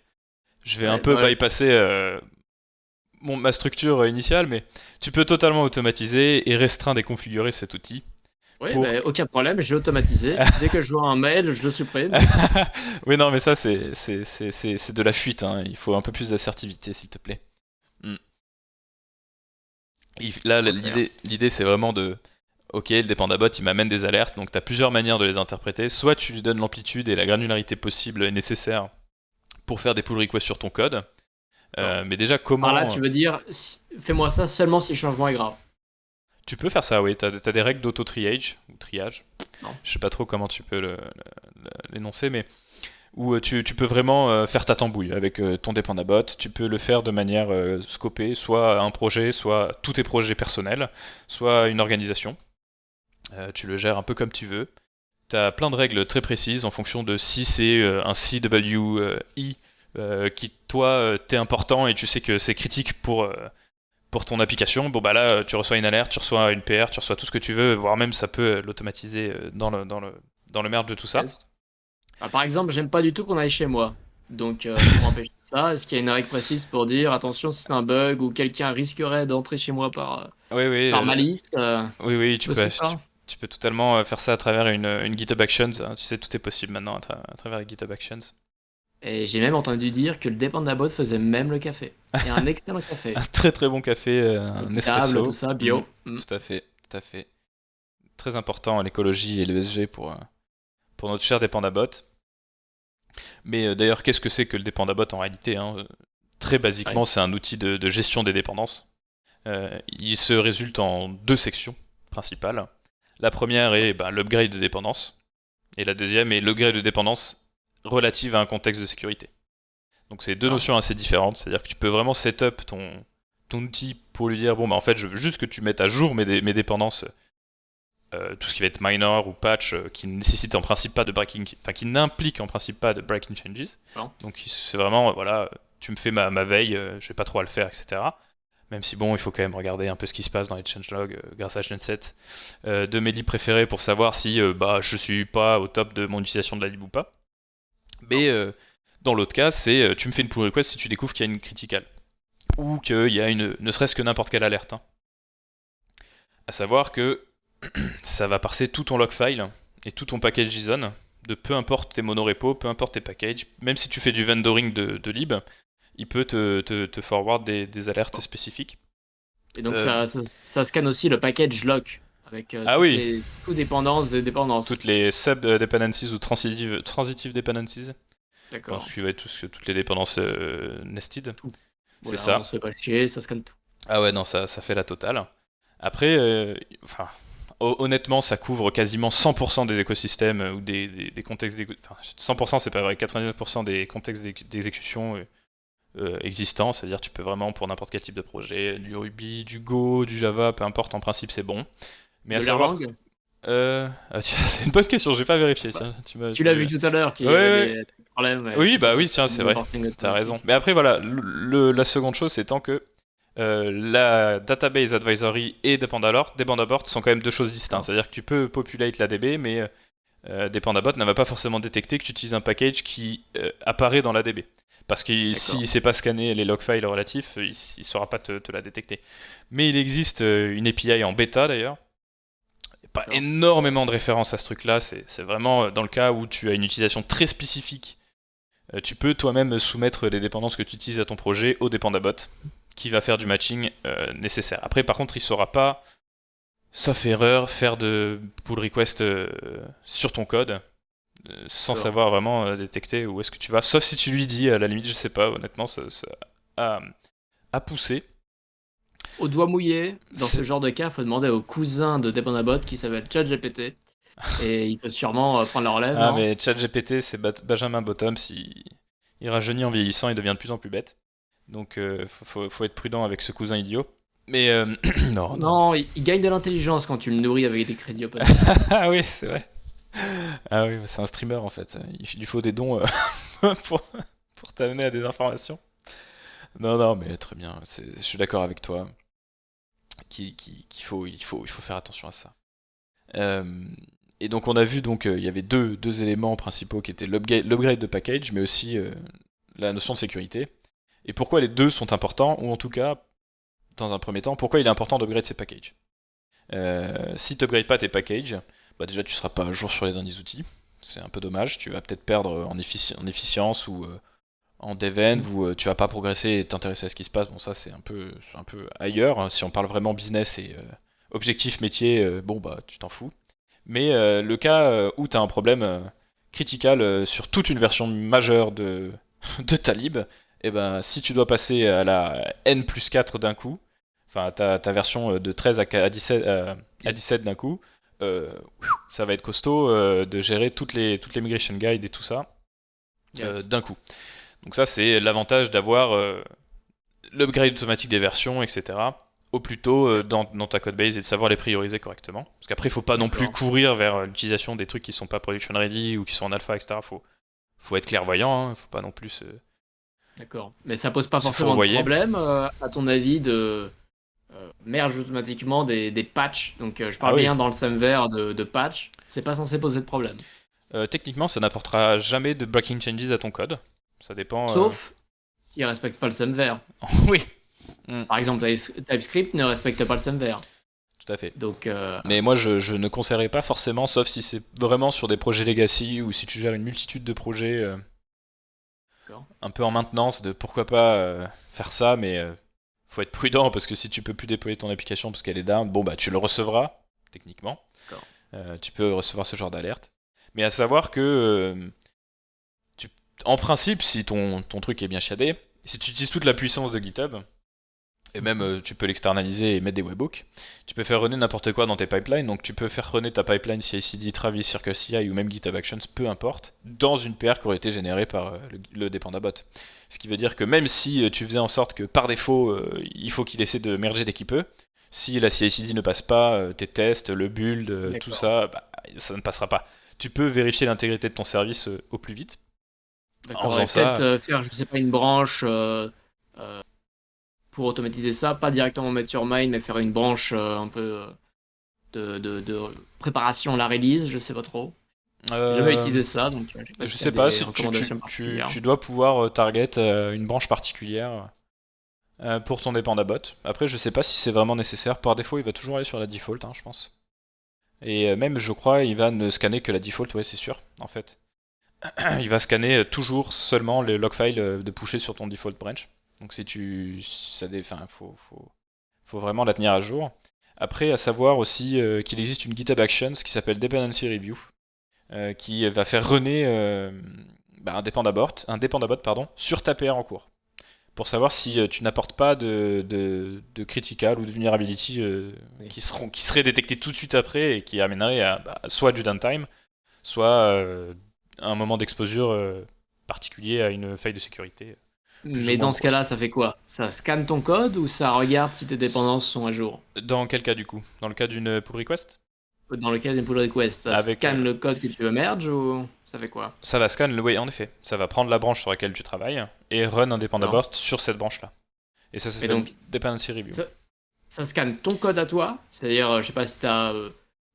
[SPEAKER 2] un
[SPEAKER 1] Ouais,
[SPEAKER 2] peu
[SPEAKER 1] bah,
[SPEAKER 2] bypasser ma structure initiale, mais tu peux totalement automatiser et restreindre et configurer cet outil
[SPEAKER 1] ouais,
[SPEAKER 2] pour.
[SPEAKER 1] bah, aucun problème, j'ai automatisé. Dès que je vois un mail, je le supprime.
[SPEAKER 2] Oui, non, mais ça c'est de la fuite, hein. Il faut un peu plus d'assertivité, s'il te plaît. Hmm. Là,
[SPEAKER 1] Faut le faire.
[SPEAKER 2] l'idée c'est vraiment de. Ok, le dépendabot il m'amène des alertes, donc tu as plusieurs manières de les interpréter. Soit tu lui donnes l'amplitude et la granularité possible et nécessaire pour faire des pull requests sur ton code.
[SPEAKER 1] D'accord.
[SPEAKER 2] Mais déjà,
[SPEAKER 1] Par là,
[SPEAKER 2] comment.
[SPEAKER 1] tu veux dire, fais-moi ça seulement si le changement est grave.
[SPEAKER 2] Tu peux faire ça, oui. T'as des règles d'auto-triage, ou triage.
[SPEAKER 1] Non.
[SPEAKER 2] Je sais pas trop comment tu peux l'énoncer, mais où tu peux vraiment faire ta tambouille avec ton dépendabot. Tu peux le faire de manière scopée, soit un projet, soit tous tes projets personnels, soit une organisation. Tu le gères un peu comme tu veux. T'as plein de règles très précises en fonction de si c'est un CWE qui, toi, t'es important et tu sais que c'est critique pour ton application. Bon, bah là, tu reçois une alerte, tu reçois une PR, tu reçois tout ce que tu veux, voire même ça peut l'automatiser dans le merge de tout ça.
[SPEAKER 1] Yes. Ah, par exemple, j'aime pas du tout qu'on aille chez moi. Donc, pour empêcher ça, est-ce qu'il y a une règle précise pour dire attention, si c'est un bug ou quelqu'un risquerait d'entrer chez moi
[SPEAKER 2] Oui, oui,
[SPEAKER 1] par malice,
[SPEAKER 2] oui, oui, tu peux,
[SPEAKER 1] possible
[SPEAKER 2] tu,
[SPEAKER 1] ça?
[SPEAKER 2] tu peux totalement faire ça à travers une GitHub Actions, hein. Tu sais, tout est possible maintenant à travers les GitHub Actions.
[SPEAKER 1] Et j'ai même entendu dire que le Dependabot faisait même le café. Et un excellent
[SPEAKER 2] Un
[SPEAKER 1] café.
[SPEAKER 2] très très bon café, un
[SPEAKER 1] Équitable, tout
[SPEAKER 2] espresso.
[SPEAKER 1] ça,
[SPEAKER 2] Mhm,
[SPEAKER 1] bio. Mm.
[SPEAKER 2] tout à fait, tout à fait. Très important l'écologie et l'ESG pour notre cher Dépendabot. Mais d'ailleurs, qu'est-ce que c'est que le Dépendabot en réalité, hein? Très
[SPEAKER 1] Ouais.
[SPEAKER 2] basiquement, c'est un outil de gestion des dépendances. Il se résulte en deux sections principales. La première est l'upgrade de dépendance, et la deuxième est l'upgrade de dépendance relative à un contexte de sécurité. Donc c'est deux
[SPEAKER 1] D'accord.
[SPEAKER 2] notions assez différentes, c'est-à-dire que tu peux vraiment setup ton outil pour lui dire bon bah en fait je veux juste que tu mettes à jour mes dépendances, tout ce qui va être minor ou patch qui ne nécessite en principe pas de breaking, enfin qui n'implique en principe pas de breaking changes.
[SPEAKER 1] Non.
[SPEAKER 2] Donc c'est vraiment voilà, tu me fais ma veille, je vais pas trop à le faire, etc. Même si bon, il faut quand même regarder un peu ce qui se passe dans les changelogs grâce à Genset de mes libs préférés pour savoir si je suis pas au top de mon utilisation de la lib ou pas.
[SPEAKER 1] Non.
[SPEAKER 2] Mais dans l'autre cas, c'est tu me fais une pull request si tu découvres qu'il y a une critical ou qu'il y a ne serait-ce que n'importe quelle alerte, hein. À savoir que ça va parser tout ton log file et tout ton package JSON de peu importe tes monorepos, peu importe tes packages, même si tu fais du vendoring de lib, il peut te forward des alertes
[SPEAKER 1] Bon.
[SPEAKER 2] spécifiques.
[SPEAKER 1] Et donc,
[SPEAKER 2] Euh,
[SPEAKER 1] ça scanne aussi le package lock avec
[SPEAKER 2] ah
[SPEAKER 1] toutes
[SPEAKER 2] oui,
[SPEAKER 1] les sous-dépendances des dépendances.
[SPEAKER 2] toutes les sub-dependencies ou transitive dependencies. Enfin, tout
[SPEAKER 1] D'accord.
[SPEAKER 2] ce qui va être toutes les dépendances nested.
[SPEAKER 1] Tout.
[SPEAKER 2] C'est
[SPEAKER 1] Voilà, on
[SPEAKER 2] ça.
[SPEAKER 1] se fait pas chier, ça scanne tout.
[SPEAKER 2] Ah ouais, non, ça fait la totale. Après, enfin, honnêtement, ça couvre quasiment 100% des écosystèmes ou des contextes. Enfin, 100% c'est pas vrai, 99% des contextes d'exécution existants. C'est-à-dire, tu peux vraiment, pour n'importe quel type de projet, du Ruby, du Go, du Java, peu importe, en principe, c'est bon. Mais à
[SPEAKER 1] De
[SPEAKER 2] savoir.
[SPEAKER 1] l'Erlang?
[SPEAKER 2] C'est une bonne question, j'ai pas vérifié,
[SPEAKER 1] Bah,
[SPEAKER 2] tiens.
[SPEAKER 1] tu l'as vu tout à l'heure qu'il
[SPEAKER 2] Ouais,
[SPEAKER 1] y avait
[SPEAKER 2] ouais.
[SPEAKER 1] des problèmes, et je
[SPEAKER 2] Oui,
[SPEAKER 1] sais pas
[SPEAKER 2] bah
[SPEAKER 1] si
[SPEAKER 2] oui,
[SPEAKER 1] c'est
[SPEAKER 2] tiens, c'est
[SPEAKER 1] du
[SPEAKER 2] vrai.
[SPEAKER 1] reporting
[SPEAKER 2] T'as raison.
[SPEAKER 1] automatique.
[SPEAKER 2] Mais après, voilà, la seconde chose, c'est tant que la database advisory et dependabort sont quand même deux choses distinctes.
[SPEAKER 1] D'accord.
[SPEAKER 2] C'est-à-dire que tu peux populate la DB, mais dependabot ne va pas forcément détecter que tu utilises un package qui apparaît dans la DB. Parce que s'il
[SPEAKER 1] D'accord.
[SPEAKER 2] ne sait pas scanner les log files relatifs, il ne saura pas te la détecter. Mais il existe une API en bêta d'ailleurs. Pas
[SPEAKER 1] D'accord.
[SPEAKER 2] énormément de références à ce truc-là. C'est vraiment dans le cas où tu as une utilisation très spécifique. Tu peux toi-même soumettre les dépendances que tu utilises à ton projet au dependabot qui va faire du matching nécessaire. Après, par contre, il ne saura pas, sauf erreur, faire de pull request sur ton code sans
[SPEAKER 1] D'accord.
[SPEAKER 2] savoir vraiment détecter où est-ce que tu vas. Sauf si tu lui dis, à la limite, je sais pas, honnêtement, à, à pousser.
[SPEAKER 1] Au doigt mouillé, dans ce
[SPEAKER 2] C'est-
[SPEAKER 1] genre de cas, il faut demander au cousin de Dependabot qui s'appelle ChatGPT. Et il peut sûrement prendre la relève,
[SPEAKER 2] Ah,
[SPEAKER 1] non?
[SPEAKER 2] mais ChatGPT, c'est Benjamin Bottom. Il rajeunit en vieillissant, il devient de plus en plus bête. Donc, faut être prudent avec ce cousin idiot. Mais non, non.
[SPEAKER 1] Non, il gagne de l'intelligence quand tu le nourris avec des crédits open source.
[SPEAKER 2] Ah oui, c'est vrai. Ah oui, c'est un streamer en fait. Il lui faut des dons pour t'amener à des informations. Non, non, mais très bien. Je suis d'accord avec toi. Il faut faire attention à ça. Euh, et donc on a vu il y avait deux éléments principaux qui étaient l'upgrade de package, mais aussi la notion de sécurité. Et pourquoi les deux sont importants, ou en tout cas, dans un premier temps, pourquoi il est important d'upgrade ses packages. Si tu n'upgrades pas tes packages, bah déjà tu seras pas à jour sur les derniers outils. C'est un peu dommage, tu vas peut-être perdre en efficience ou en dev
[SPEAKER 1] Mm.
[SPEAKER 2] où tu vas pas progresser et t'intéresser à ce qui se passe. Bon, ça c'est un peu ailleurs, hein. Si on parle vraiment business et objectif métier, bon bah tu t'en fous. Mais le cas où tu as un problème critical sur toute une version majeure de ta lib, et ben si tu dois passer à la N plus 4 d'un coup, enfin ta version de 13 à 17, à
[SPEAKER 1] Yes.
[SPEAKER 2] 17 d'un coup, euh, ça va être costaud de gérer toutes les migration guides et tout ça
[SPEAKER 1] Yes.
[SPEAKER 2] d'un coup. Donc ça c'est l'avantage d'avoir l'upgrade automatique des versions, etc. Au plus tôt
[SPEAKER 1] Yes.
[SPEAKER 2] dans ta codebase et de savoir les prioriser correctement. Parce qu'après, il faut pas non plus
[SPEAKER 1] D'accord.
[SPEAKER 2] courir vers l'utilisation des trucs qui sont pas production ready ou qui sont en alpha, etc. Faut être clairvoyant, hein. Faut pas non plus
[SPEAKER 1] D'accord. Mais ça pose pas
[SPEAKER 2] se
[SPEAKER 1] forcément de
[SPEAKER 2] fourvoyer.
[SPEAKER 1] problème, à ton avis, de merge automatiquement des patchs. Donc, je
[SPEAKER 2] Ah
[SPEAKER 1] parle
[SPEAKER 2] oui.
[SPEAKER 1] bien dans le semver de patch. C'est pas censé poser de problème.
[SPEAKER 2] Techniquement, ça n'apportera jamais de breaking changes à ton code. Ça dépend.
[SPEAKER 1] Sauf s'il respecte pas le semver.
[SPEAKER 2] Oui. Mm,
[SPEAKER 1] Par exemple, TypeScript ne respecte pas le semver.
[SPEAKER 2] tout à fait.
[SPEAKER 1] Donc,
[SPEAKER 2] Mais moi, je ne conseillerais pas forcément, sauf si c'est vraiment sur des projets legacy ou si tu gères une multitude de projets
[SPEAKER 1] d'accord.
[SPEAKER 2] un peu en maintenance, de pourquoi pas faire ça, mais faut être prudent parce que si tu peux plus déployer ton application parce qu'elle est down, bon bah tu le recevras techniquement.
[SPEAKER 1] D'accord.
[SPEAKER 2] Tu peux recevoir ce genre d'alerte. Mais à savoir que tu- en principe, si ton truc est bien shadé, si tu utilises toute la puissance de GitHub, et même
[SPEAKER 1] Mhm.
[SPEAKER 2] tu peux l'externaliser et mettre des webhooks, tu peux faire runner n'importe quoi dans tes pipelines. Donc tu peux faire runner ta pipeline CI/CD, Travis, CircleCI ou même GitHub Actions, peu importe, dans une PR qui aurait été générée par le dependabot. Ce qui veut dire que même si tu faisais en sorte que par défaut il faut qu'il essaie de merger dès qu'il peut, si la CI/CD ne passe pas, tes tests, le build, tout
[SPEAKER 1] D'accord.
[SPEAKER 2] ça, bah, ça ne passera pas. Tu peux vérifier l'intégrité de ton service au plus vite. En
[SPEAKER 1] D'accord.
[SPEAKER 2] faisant
[SPEAKER 1] Et peut-être
[SPEAKER 2] ça,
[SPEAKER 1] faire, je sais pas, une branche euh, pour automatiser ça, pas directement mettre sur main, mais faire une branche un peu de préparation à la release, je sais pas trop. J'ai jamais
[SPEAKER 2] euh,
[SPEAKER 1] utilisé ça, donc je sais pas
[SPEAKER 2] je
[SPEAKER 1] si tu as
[SPEAKER 2] sais pas
[SPEAKER 1] des
[SPEAKER 2] si
[SPEAKER 1] recommandations particulières.
[SPEAKER 2] tu dois pouvoir target une branche particulière pour ton dependabot. Après, je sais pas si c'est vraiment nécessaire. Par défaut, il va toujours aller sur la default, hein, je pense. Et même, je crois, il va ne scanner que la default, ouais, c'est sûr, en fait. Il va scanner toujours seulement le log file de pusher sur ton default branch. Donc si tu, enfin, faut vraiment la tenir à jour. Après, à savoir aussi qu'il existe une GitHub Actions qui s'appelle Dependency Review, qui va faire runner un dependabot pardon, sur ta PR en cours. Pour savoir si tu n'apportes pas de critical ou de vulnerability
[SPEAKER 1] Oui.
[SPEAKER 2] qui seraient détectés tout de suite après et qui amèneraient à soit du downtime, soit un moment d'exposure particulier à une faille de sécurité plus ou
[SPEAKER 1] Mais
[SPEAKER 2] moins
[SPEAKER 1] dans ce
[SPEAKER 2] grosse.
[SPEAKER 1] cas-là, ça fait quoi? Ça scanne ton code ou ça regarde si tes dépendances sont à jour?
[SPEAKER 2] Dans quel cas du coup? Dans le cas d'une pull request?
[SPEAKER 1] Dans le cas d'une pull request, ça
[SPEAKER 2] Avec
[SPEAKER 1] scanne le code que tu veux merge ou ça fait quoi?
[SPEAKER 2] ça va scan, oui en effet, ça va prendre la branche sur laquelle tu travailles et run un
[SPEAKER 1] D'accord.
[SPEAKER 2] dependabot sur cette branche-là. Et ça
[SPEAKER 1] Et
[SPEAKER 2] s'appelle
[SPEAKER 1] donc,
[SPEAKER 2] dependency review.
[SPEAKER 1] ça, ça scanne ton code à toi, c'est-à-dire, je sais pas si tu as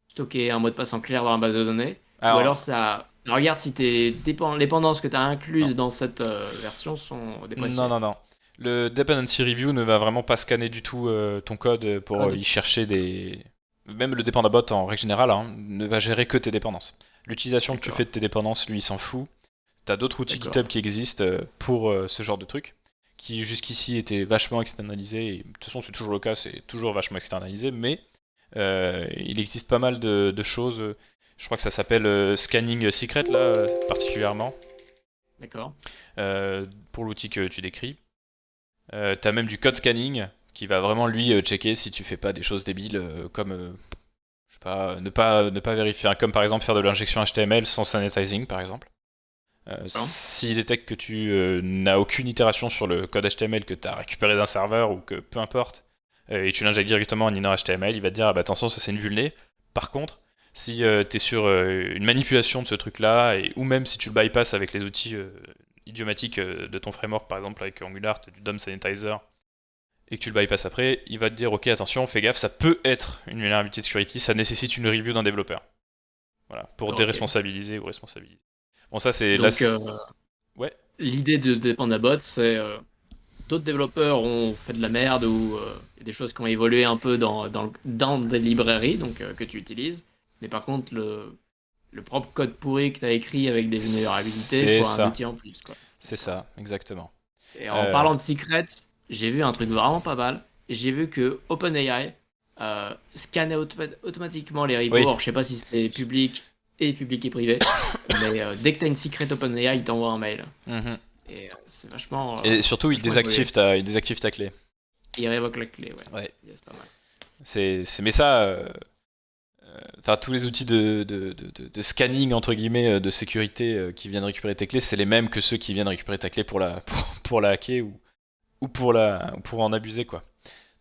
[SPEAKER 1] stocké un mot de passe en clair dans la base de données, ou alors
[SPEAKER 2] Alors
[SPEAKER 1] ça regarde si tes dépendances que tu as
[SPEAKER 2] non,
[SPEAKER 1] incluses dans cette version sont
[SPEAKER 2] non,
[SPEAKER 1] dépréciées.
[SPEAKER 2] non, non. Le dependency review ne va vraiment pas scanner du tout ton code pour
[SPEAKER 1] Code.
[SPEAKER 2] y chercher des. Même le dependabot en règle générale ne va gérer que tes dépendances. L'utilisation que tu fais
[SPEAKER 1] D'accord.
[SPEAKER 2] de tes dépendances, lui, il s'en fout. T'as d'autres outils
[SPEAKER 1] D'accord.
[SPEAKER 2] GitHub qui existent pour ce genre de truc, qui jusqu'ici étaient vachement externalisés. Et, de toute façon, c'est toujours le cas, c'est toujours vachement externalisé, mais il existe pas mal de choses. Je crois que ça s'appelle Scanning Secret, là, particulièrement,
[SPEAKER 1] D'accord.
[SPEAKER 2] pour l'outil que tu décris. T'as même du code scanning qui va vraiment lui checker si tu fais pas des choses débiles comme je sais pas, ne pas vérifier, comme par exemple faire de l'injection HTML sans sanitizing par exemple.
[SPEAKER 1] D'accord.
[SPEAKER 2] S'il détecte que tu n'as aucune itération sur le code HTML que tu as récupéré d'un serveur ou que peu importe, et tu l'injectes directement en inner HTML, il va te dire ah bah attention ça c'est une vulnée. Par contre, si tu es sur une manipulation de ce truc là, ou même si tu le bypasses avec les outils idiomatiques de ton framework par exemple avec Angular, du DOM sanitizer, et que tu le bypasses après, il va te dire ok attention fais gaffe ça peut être une vulnérabilité de security, ça nécessite une review d'un développeur. Voilà, pour
[SPEAKER 1] D'accord, ok.
[SPEAKER 2] déresponsabiliser ou responsabiliser. Bon ça c'est là.
[SPEAKER 1] Donc,
[SPEAKER 2] Ouais,
[SPEAKER 1] l'idée de Dependabot, c'est d'autres développeurs ont fait de la merde ou il y a des choses qui ont évolué un peu dans des librairies donc, que tu utilises. Mais par contre, le propre code pourri que tu as écrit avec des vulnérabilités, il
[SPEAKER 2] c'est
[SPEAKER 1] faut un
[SPEAKER 2] ça.
[SPEAKER 1] outil en plus, quoi.
[SPEAKER 2] C'est
[SPEAKER 1] D'accord.
[SPEAKER 2] ça, exactement.
[SPEAKER 1] Et en
[SPEAKER 2] Euh,
[SPEAKER 1] parlant de secrets, j'ai vu un truc vraiment pas mal. J'ai vu que OpenAI scannait automatiquement les repos.
[SPEAKER 2] oui.
[SPEAKER 1] Alors, je sais pas si c'est public et privé, mais dès que tu as une secret OpenAI, il t'envoie un mail.
[SPEAKER 2] Mhm.
[SPEAKER 1] Et c'est vachement,
[SPEAKER 2] Et surtout,
[SPEAKER 1] vachement évolué.
[SPEAKER 2] il désactive ta clé.
[SPEAKER 1] Il révoque la clé, ouais.
[SPEAKER 2] Ouais.
[SPEAKER 1] C'est pas mal.
[SPEAKER 2] Mais ça, enfin tous les outils de scanning entre guillemets de sécurité qui viennent récupérer tes clés, c'est les mêmes que ceux qui viennent récupérer ta clé pour la pour la hacker ou pour en abuser quoi.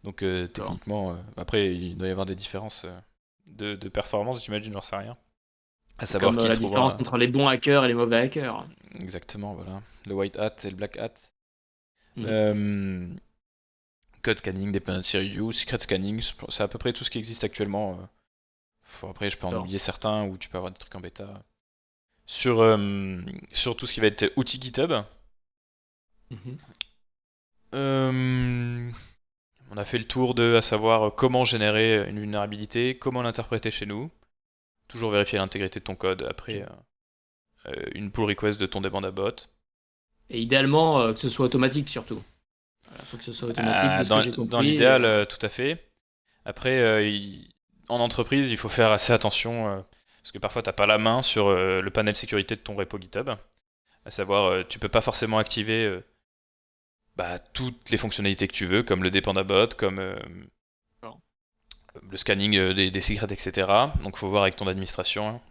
[SPEAKER 2] Donc
[SPEAKER 1] D'accord.
[SPEAKER 2] techniquement, après il doit y avoir des différences de performance, j'imagine, j'en sais rien. À
[SPEAKER 1] C'est
[SPEAKER 2] savoir
[SPEAKER 1] comme
[SPEAKER 2] qui
[SPEAKER 1] la différence
[SPEAKER 2] trouvera
[SPEAKER 1] entre les bons hackers et les mauvais hackers.
[SPEAKER 2] exactement, voilà, le white hat et le black hat.
[SPEAKER 1] Mhm.
[SPEAKER 2] Euh, Code scanning, dependency review, secret scanning, c'est à peu près tout ce qui existe actuellement. Après, je peux en
[SPEAKER 1] D'accord.
[SPEAKER 2] oublier certains où tu peux avoir des trucs en bêta. Sur, sur tout ce qui va être outil GitHub,
[SPEAKER 1] Mhm.
[SPEAKER 2] euh, on a fait le tour de à savoir comment générer une vulnérabilité, comment l'interpréter chez nous, toujours vérifier l'intégrité de ton code après
[SPEAKER 1] Ok.
[SPEAKER 2] une pull request de ton dependabot.
[SPEAKER 1] Et idéalement, que ce soit automatique surtout. Il faut que ce soit automatique de ce que j'ai
[SPEAKER 2] Dans
[SPEAKER 1] compris.
[SPEAKER 2] l'idéal, tout à fait. Après, en entreprise, il faut faire assez attention parce que parfois t'as pas la main sur le panel sécurité de ton repo GitHub. À savoir, tu peux pas forcément activer toutes les fonctionnalités que tu veux, comme le dependabot, comme
[SPEAKER 1] D'accord.
[SPEAKER 2] le scanning des secrets, etc. Donc faut voir avec ton administration.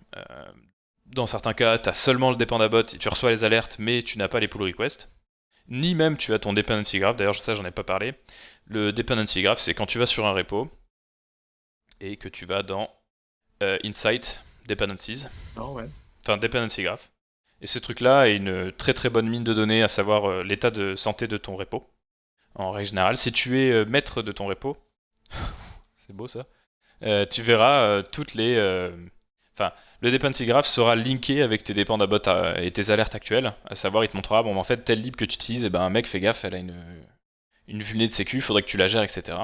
[SPEAKER 2] Dans certains cas, tu as seulement le dependabot et tu reçois les alertes, mais tu n'as pas les pull requests. Ni même tu as ton dependency graph, d'ailleurs ça j'en ai pas parlé. Le dependency graph, c'est quand tu vas sur un repo et que tu vas dans Insight Dependencies,
[SPEAKER 1] Non, ouais.
[SPEAKER 2] enfin Dependency Graph. Et ce truc-là est une très très bonne mine de données, à savoir l'état de santé de ton repo. En règle générale, si tu es maître de ton repo, c'est beau ça, tu verras toutes les... Enfin, le dependency graph sera linké avec tes dependabot et tes alertes actuelles, à savoir il te montrera, bon en fait, telle lib que tu utilises, et ben mec, fais gaffe, elle a une vulnée de sécu, faudrait que tu la gères, etc.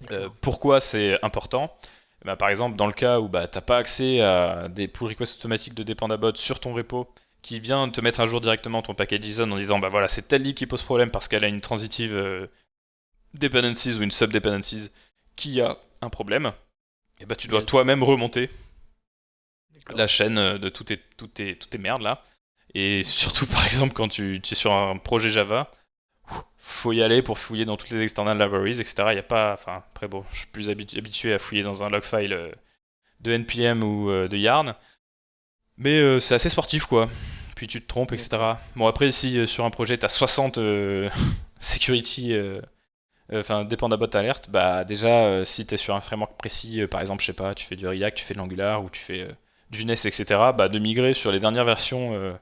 [SPEAKER 1] D'accord.
[SPEAKER 2] Pourquoi c'est important? Bah, par exemple, dans le cas où t'as pas accès à des pull requests automatiques de dependabot sur ton repo, qui vient te mettre à jour directement ton package JSON en disant bah voilà c'est telle lib qui pose problème parce qu'elle a une transitive dependencies ou une sub-dependencies qui a un problème, et bah tu dois
[SPEAKER 1] Yes.
[SPEAKER 2] toi-même remonter la
[SPEAKER 1] D'accord.
[SPEAKER 2] chaîne de toutes tes merdes là, Et
[SPEAKER 1] D'accord.
[SPEAKER 2] surtout, par exemple, quand tu es sur un projet Java, faut y aller pour fouiller dans toutes les external libraries, etc. Y a pas, enfin, après bon, je suis plus habitué à fouiller dans un log file de npm ou de yarn, mais c'est assez sportif quoi. Puis tu te trompes,
[SPEAKER 1] D'accord.
[SPEAKER 2] etc. Bon après, si sur un projet t'as 60 security, enfin dependabot alert, bah déjà si t'es sur un framework précis, par exemple, je sais pas, tu fais du React, tu fais de l'Angular ou tu fais du Nest, etc. Bah de migrer sur les dernières versions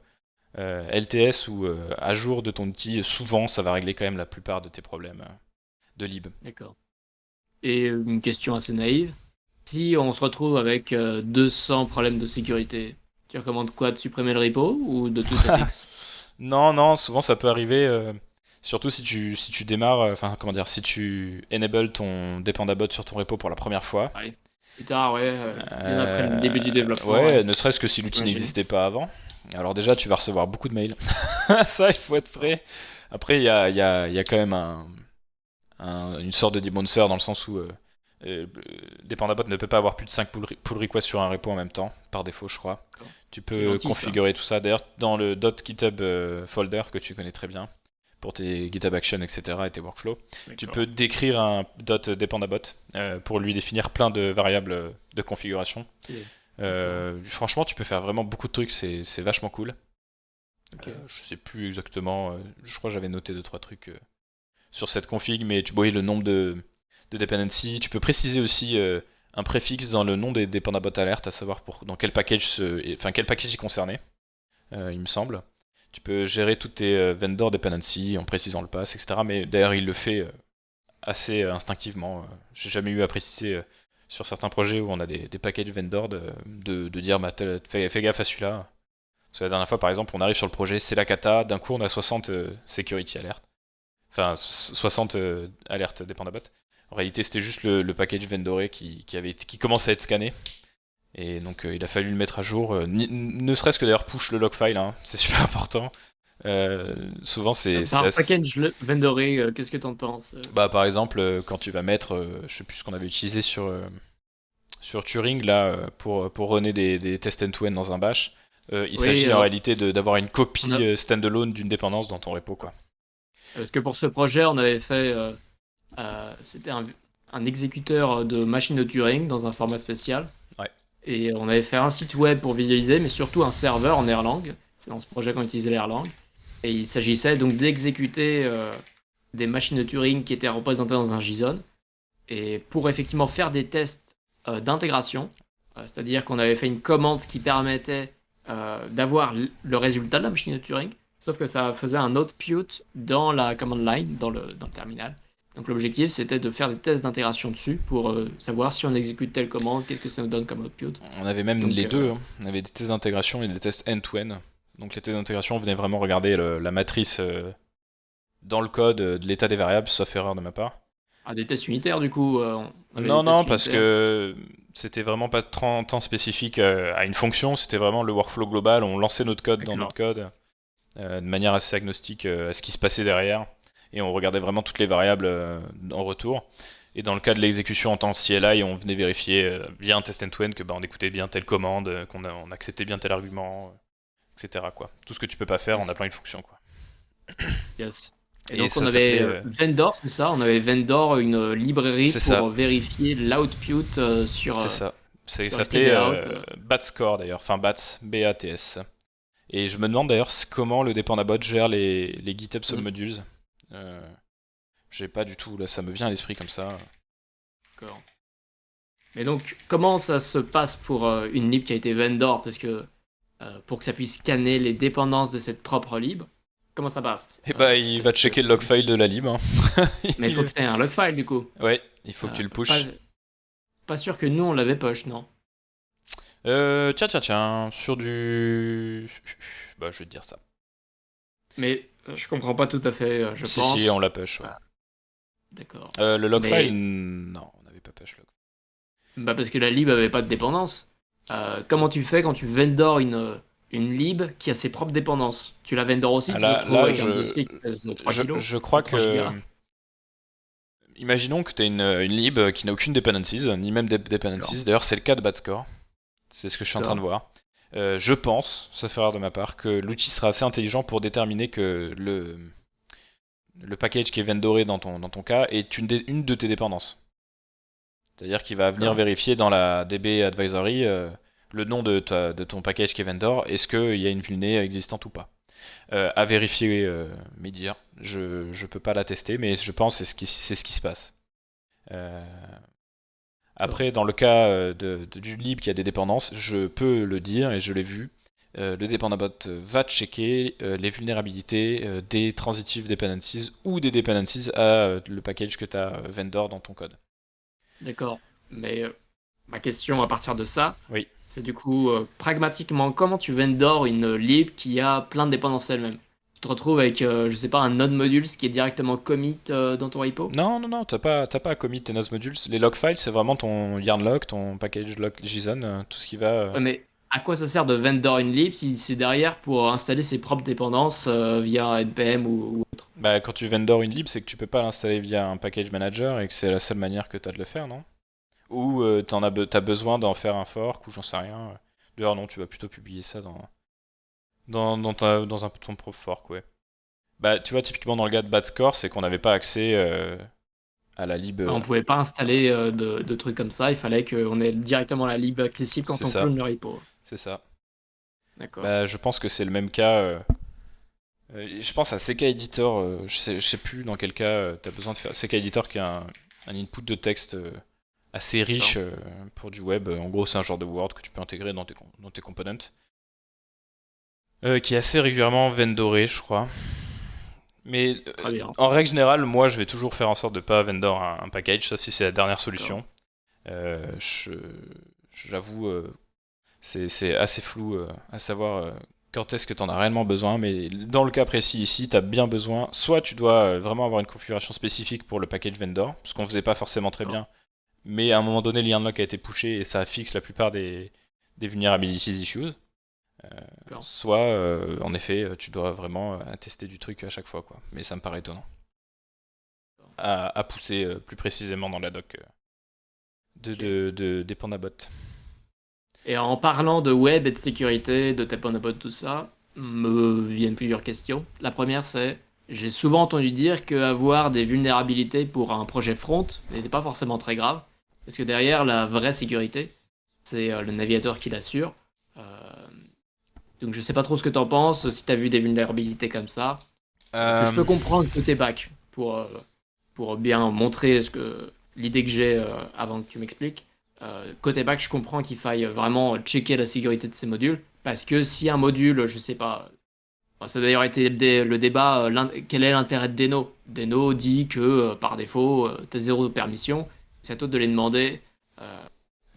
[SPEAKER 2] LTS ou à jour de ton outil, souvent ça va régler quand même la plupart de tes problèmes de lib.
[SPEAKER 1] D'accord. Et une question assez naïve. Si on se retrouve avec 200 problèmes de sécurité, tu recommandes quoi, de supprimer le repo ou de tout FX?
[SPEAKER 2] Non, non, souvent ça peut arriver, surtout si tu démarres, enfin comment dire, si tu enable ton dependabot sur ton repo pour la première fois.
[SPEAKER 1] Ouais. Plus tard, ouais, bien après le début du développement,
[SPEAKER 2] Ouais,
[SPEAKER 1] ouais,
[SPEAKER 2] ne serait-ce que si l'outil
[SPEAKER 1] j'imagine.
[SPEAKER 2] n'existait pas avant. Alors déjà, tu vas recevoir beaucoup de mails. Ça, il faut être
[SPEAKER 1] D'accord.
[SPEAKER 2] prêt. Après, il y a quand même une sorte de debuncer dans le sens où Dependabot ne peut pas avoir plus de 5 pull requests sur un repo en même temps, par défaut, je crois.
[SPEAKER 1] D'accord.
[SPEAKER 2] Tu
[SPEAKER 1] C'est
[SPEAKER 2] peux
[SPEAKER 1] gentil ça.
[SPEAKER 2] configurer tout ça. D'ailleurs, dans le .github folder que tu connais très bien, pour tes GitHub Actions, etc. et tes workflows, tu
[SPEAKER 1] D'accord.
[SPEAKER 2] peux décrire un .dependabot pour lui définir plein de variables de configuration.
[SPEAKER 1] Ok. D'accord.
[SPEAKER 2] Franchement, tu peux faire vraiment beaucoup de trucs, c'est vachement cool.
[SPEAKER 1] Ok.
[SPEAKER 2] Je sais plus exactement, je crois que j'avais noté deux trois trucs sur cette config, mais tu voyais le nombre de dependencies. Tu peux préciser aussi un préfixe dans le nom des dependabot alert, à savoir pour dans quel package enfin quel package est concerné, il me semble. Tu peux gérer toutes tes vendor dependencies en précisant le pass, etc. Mais d'ailleurs, il le fait assez instinctivement. J'ai jamais eu à préciser sur certains projets où on a des packages vendor de dire bah, fais gaffe à celui-là. Parce que la dernière fois, par exemple, on arrive sur le projet, c'est la cata, d'un coup on a 60 security alert. Enfin, 60 alertes dépendabot. En réalité, c'était juste le package vendoré qui commence à être scanné. Et donc, il a fallu le mettre à jour. Ne serait-ce que d'ailleurs push le log file, hein, c'est super important. Souvent, c'est
[SPEAKER 1] Par
[SPEAKER 2] assez...
[SPEAKER 1] package vendoré, qu'est-ce que t'entends?
[SPEAKER 2] Bah, par exemple, quand tu vas mettre, je sais plus ce qu'on avait utilisé sur Turing, là, pour runner des tests end-to-end dans un bash, il
[SPEAKER 1] Oui,
[SPEAKER 2] s'agit en réalité d'avoir une
[SPEAKER 1] on
[SPEAKER 2] copie
[SPEAKER 1] a...
[SPEAKER 2] standalone d'une dépendance dans ton repo, quoi.
[SPEAKER 1] parce que pour ce projet, on avait fait, c'était un exécuteur de machine de Turing dans un format spécial.
[SPEAKER 2] Ouais.
[SPEAKER 1] Et on avait fait un site web pour visualiser, mais surtout un serveur en Erlang. C'est dans ce projet qu'on utilisait l'Erlang. Et il s'agissait donc d'exécuter des machines de Turing qui étaient représentées dans un JSON. Et pour effectivement faire des tests d'intégration, c'est-à-dire qu'on avait fait une commande qui permettait d'avoir le résultat de la machine de Turing, sauf que ça faisait un output dans la command line, dans le terminal. Donc l'objectif, c'était de faire des tests d'intégration dessus pour savoir si on exécute telle commande, qu'est-ce que ça nous donne comme output.
[SPEAKER 2] On avait même
[SPEAKER 1] Donc
[SPEAKER 2] les deux, hein. On avait des tests d'intégration et des tests end-to-end. Donc les tests d'intégration, on venait vraiment regarder la matrice dans le code de l'état des variables, sauf erreur de ma part.
[SPEAKER 1] des tests unitaires, du coup, on avait des
[SPEAKER 2] Non, non,
[SPEAKER 1] tests
[SPEAKER 2] parce
[SPEAKER 1] unitaires.
[SPEAKER 2] que c'était vraiment pas tant spécifique à une fonction, c'était vraiment le workflow global. On lançait notre code dans notre
[SPEAKER 1] D'accord.
[SPEAKER 2] code de manière assez agnostique à ce qui se passait derrière. Et on regardait vraiment toutes les variables en retour. Et dans le cas de l'exécution en temps CLI, on venait vérifier via un test end-to-end que bah, on écoutait bien telle commande, on acceptait bien tel argument, etc. Quoi. Tout ce que tu peux pas faire en
[SPEAKER 1] Yes.
[SPEAKER 2] appelant une fonction. Quoi.
[SPEAKER 1] Yes. Et
[SPEAKER 2] Et
[SPEAKER 1] donc, on
[SPEAKER 2] ça
[SPEAKER 1] avait
[SPEAKER 2] s'appelait...
[SPEAKER 1] Vendor, c'est ça? On avait Vendor, une librairie
[SPEAKER 2] c'est ça,
[SPEAKER 1] pour vérifier l'output
[SPEAKER 2] c'est ça.
[SPEAKER 1] sur
[SPEAKER 2] Ça s'appelait
[SPEAKER 1] stdout.
[SPEAKER 2] BATScore d'ailleurs, enfin BATS, B-A-T-S. Et je me demande d'ailleurs comment le dependabot gère les GitHub submodules. Euh, J'ai pas du tout, là ça me vient à l'esprit comme ça.
[SPEAKER 1] D'accord. Mais donc, comment ça se passe pour une lib qui a été vendor? Parce que pour que ça puisse scanner les dépendances de cette propre lib, comment ça passe?
[SPEAKER 2] Et bah il va
[SPEAKER 1] Parce que...
[SPEAKER 2] checker le log file de la lib. Hein.
[SPEAKER 1] Mais il faut que c'est un log file, du coup.
[SPEAKER 2] Ouais, il faut que tu le
[SPEAKER 1] Pas,
[SPEAKER 2] pushes.
[SPEAKER 1] pas sûr que nous, on l'avait push, non?
[SPEAKER 2] Tiens, sur du... Bah je vais te dire ça.
[SPEAKER 1] Mais je comprends pas tout à fait, je
[SPEAKER 2] Si, on
[SPEAKER 1] pense.
[SPEAKER 2] l'a push, ouais.
[SPEAKER 1] Ah, d'accord.
[SPEAKER 2] Le log file,
[SPEAKER 1] Mais
[SPEAKER 2] non, on n'avait pas push log.
[SPEAKER 1] bah parce que la lib avait pas de dépendance. Comment tu fais quand tu vendors une lib qui a ses propres dépendances? Tu la vendors aussi,
[SPEAKER 2] Ah,
[SPEAKER 1] tu te retrouves
[SPEAKER 2] là
[SPEAKER 1] avec un dossier qui pèse 3 kilos,
[SPEAKER 2] je crois
[SPEAKER 1] enfin 3 gigas.
[SPEAKER 2] que... Imaginons que tu as une lib qui n'a aucune dependencies, ni même des
[SPEAKER 1] D'accord,
[SPEAKER 2] dependencies. D'ailleurs, c'est le cas de BadScore. C'est ce que je suis en train de
[SPEAKER 1] d'accord.
[SPEAKER 2] voir. Je pense, sauf erreur de ma part, que l'outil sera assez intelligent pour déterminer que le package qui est vendoré dans ton cas est une de tes dépendances. C'est-à-dire qu'il va venir
[SPEAKER 1] D'accord.
[SPEAKER 2] vérifier dans la DB Advisory le nom de ton package qui est vendor, est-ce qu'il y a une vulné existante ou pas. À vérifier, mais dire, je peux pas l'attester, mais je pense que c'est ce qui se passe. Euh,
[SPEAKER 1] D'accord.
[SPEAKER 2] Après, dans le cas du lib qui a des dépendances, je peux le dire et je l'ai vu. Le dependabot va checker les vulnérabilités des transitive dependencies ou des dependencies à le package que tu as vendor dans ton code.
[SPEAKER 1] D'accord. Mais ma question à partir de ça,
[SPEAKER 2] Oui.
[SPEAKER 1] c'est du coup, pragmatiquement, comment tu vendors une lib qui a plein de dépendances elle-même? Tu te retrouves avec, je sais pas, un node modules qui est directement commit dans ton repo?
[SPEAKER 2] Non, non, non, t'as pas à commit tes node modules. Les log files, c'est vraiment ton yarn log, ton package log JSON, tout ce qui va.
[SPEAKER 1] Ouais, mais à quoi ça sert de vendor une lib si c'est derrière pour installer ses propres dépendances via npm ou autre?
[SPEAKER 2] Bah, quand tu vendor une lib, c'est que tu peux pas l'installer via un package manager et que c'est la seule manière que t'as de le faire, non? Ou t'as besoin d'en faire un fork ou j'en sais rien. D'ailleurs, non, tu vas plutôt publier ça dans ton propre fork, ouais. Bah, tu vois, typiquement dans le cas de Bad Score, c'est qu'on n'avait pas accès à la lib.
[SPEAKER 1] On pouvait pas installer de trucs comme ça, il fallait qu'on ait directement la lib accessible quand
[SPEAKER 2] C'est
[SPEAKER 1] on
[SPEAKER 2] ça,
[SPEAKER 1] clone le repo.
[SPEAKER 2] c'est ça.
[SPEAKER 1] D'accord.
[SPEAKER 2] Bah, je pense que c'est le même cas. Je pense à CK Editor, je sais plus dans quel cas tu as besoin de faire. CK Editor qui est un input de texte assez riche
[SPEAKER 1] D'accord.
[SPEAKER 2] pour du web. En gros, c'est un genre de Word que tu peux intégrer dans tes components. Qui est assez régulièrement vendoré, je crois. Mais
[SPEAKER 1] Très bien.
[SPEAKER 2] en règle générale, moi je vais toujours faire en sorte de pas vendor un package, sauf si c'est la dernière
[SPEAKER 1] D'accord.
[SPEAKER 2] solution. Euh, je- J'avoue, c'est assez flou à savoir quand est-ce que tu en as réellement besoin, mais dans le cas précis ici, tu as bien besoin, soit tu dois vraiment avoir une configuration spécifique pour le package vendor, ce qu'on faisait pas forcément très
[SPEAKER 1] D'accord.
[SPEAKER 2] bien, mais à un moment donné, l'IANLOC a été pushé et ça fixe la plupart des vulnerabilities issues.
[SPEAKER 1] D'accord.
[SPEAKER 2] Soit, en effet, tu dois vraiment attester du truc à chaque fois, quoi. Mais ça me paraît étonnant. À pousser plus précisément dans la doc
[SPEAKER 1] Ok.
[SPEAKER 2] de Dependabot.
[SPEAKER 1] Et en parlant de web et de sécurité, de Taponabot, tout ça, me viennent plusieurs questions. La première, c'est, j'ai souvent entendu dire qu'avoir des vulnérabilités pour un projet front n'était pas forcément très grave, parce que derrière, la vraie sécurité, c'est le navigateur qui l'assure. Euh, donc je sais pas trop ce que tu en penses, si tu as vu des vulnérabilités comme ça. Parce que je
[SPEAKER 2] Euh,
[SPEAKER 1] peux comprendre côté back, pour bien montrer l'idée que j'ai avant que tu m'expliques. Côté back, je comprends qu'il faille vraiment checker la sécurité de ces modules. Parce que si un module, je sais pas, enfin, ça a d'ailleurs été le débat, quel est l'intérêt de Deno? Deno dit que par défaut, tu as zéro permission. C'est à toi de les demander. Euh,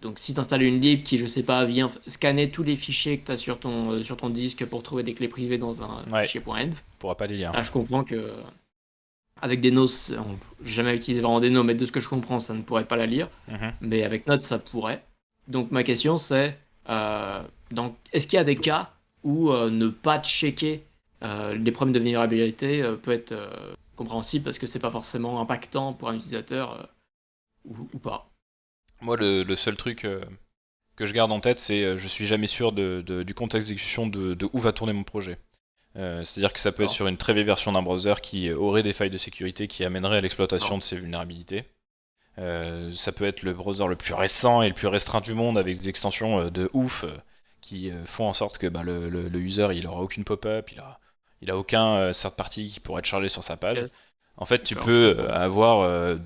[SPEAKER 1] donc si tu installes une lib qui, je sais pas, vient scanner tous les fichiers que tu as sur ton disque pour trouver des clés privées dans un
[SPEAKER 2] ouais,
[SPEAKER 1] fichier .env,
[SPEAKER 2] on pourra pas les lire.
[SPEAKER 1] là je comprends que avec des notes, j'ai jamais utilisé vraiment des notes, mais de ce que je comprends, ça ne pourrait pas la lire.
[SPEAKER 2] Mhm.
[SPEAKER 1] Mais avec Node, ça pourrait. Donc ma question c'est, est-ce qu'il y a des cas où ne pas checker les problèmes de vulnérabilité peut être compréhensible parce que c'est pas forcément impactant pour un utilisateur ou pas.
[SPEAKER 2] Moi, le seul truc que je garde en tête, c'est je suis jamais sûr du contexte d'exécution de où va tourner mon projet. C'est-à-dire que ça peut être
[SPEAKER 1] D'accord.
[SPEAKER 2] sur une très vieille version d'un browser qui aurait des failles de sécurité qui amèneraient à l'exploitation
[SPEAKER 1] D'accord.
[SPEAKER 2] de ces vulnérabilités. Ça peut être le browser le plus récent et le plus restreint du monde avec des extensions de ouf qui font en sorte que bah, le user il aura aucune pop-up, il a aucun third party qui pourrait être chargé sur sa page.
[SPEAKER 1] Yes.
[SPEAKER 2] En fait, tu
[SPEAKER 1] D'accord, je
[SPEAKER 2] peux
[SPEAKER 1] comprends.
[SPEAKER 2] avoir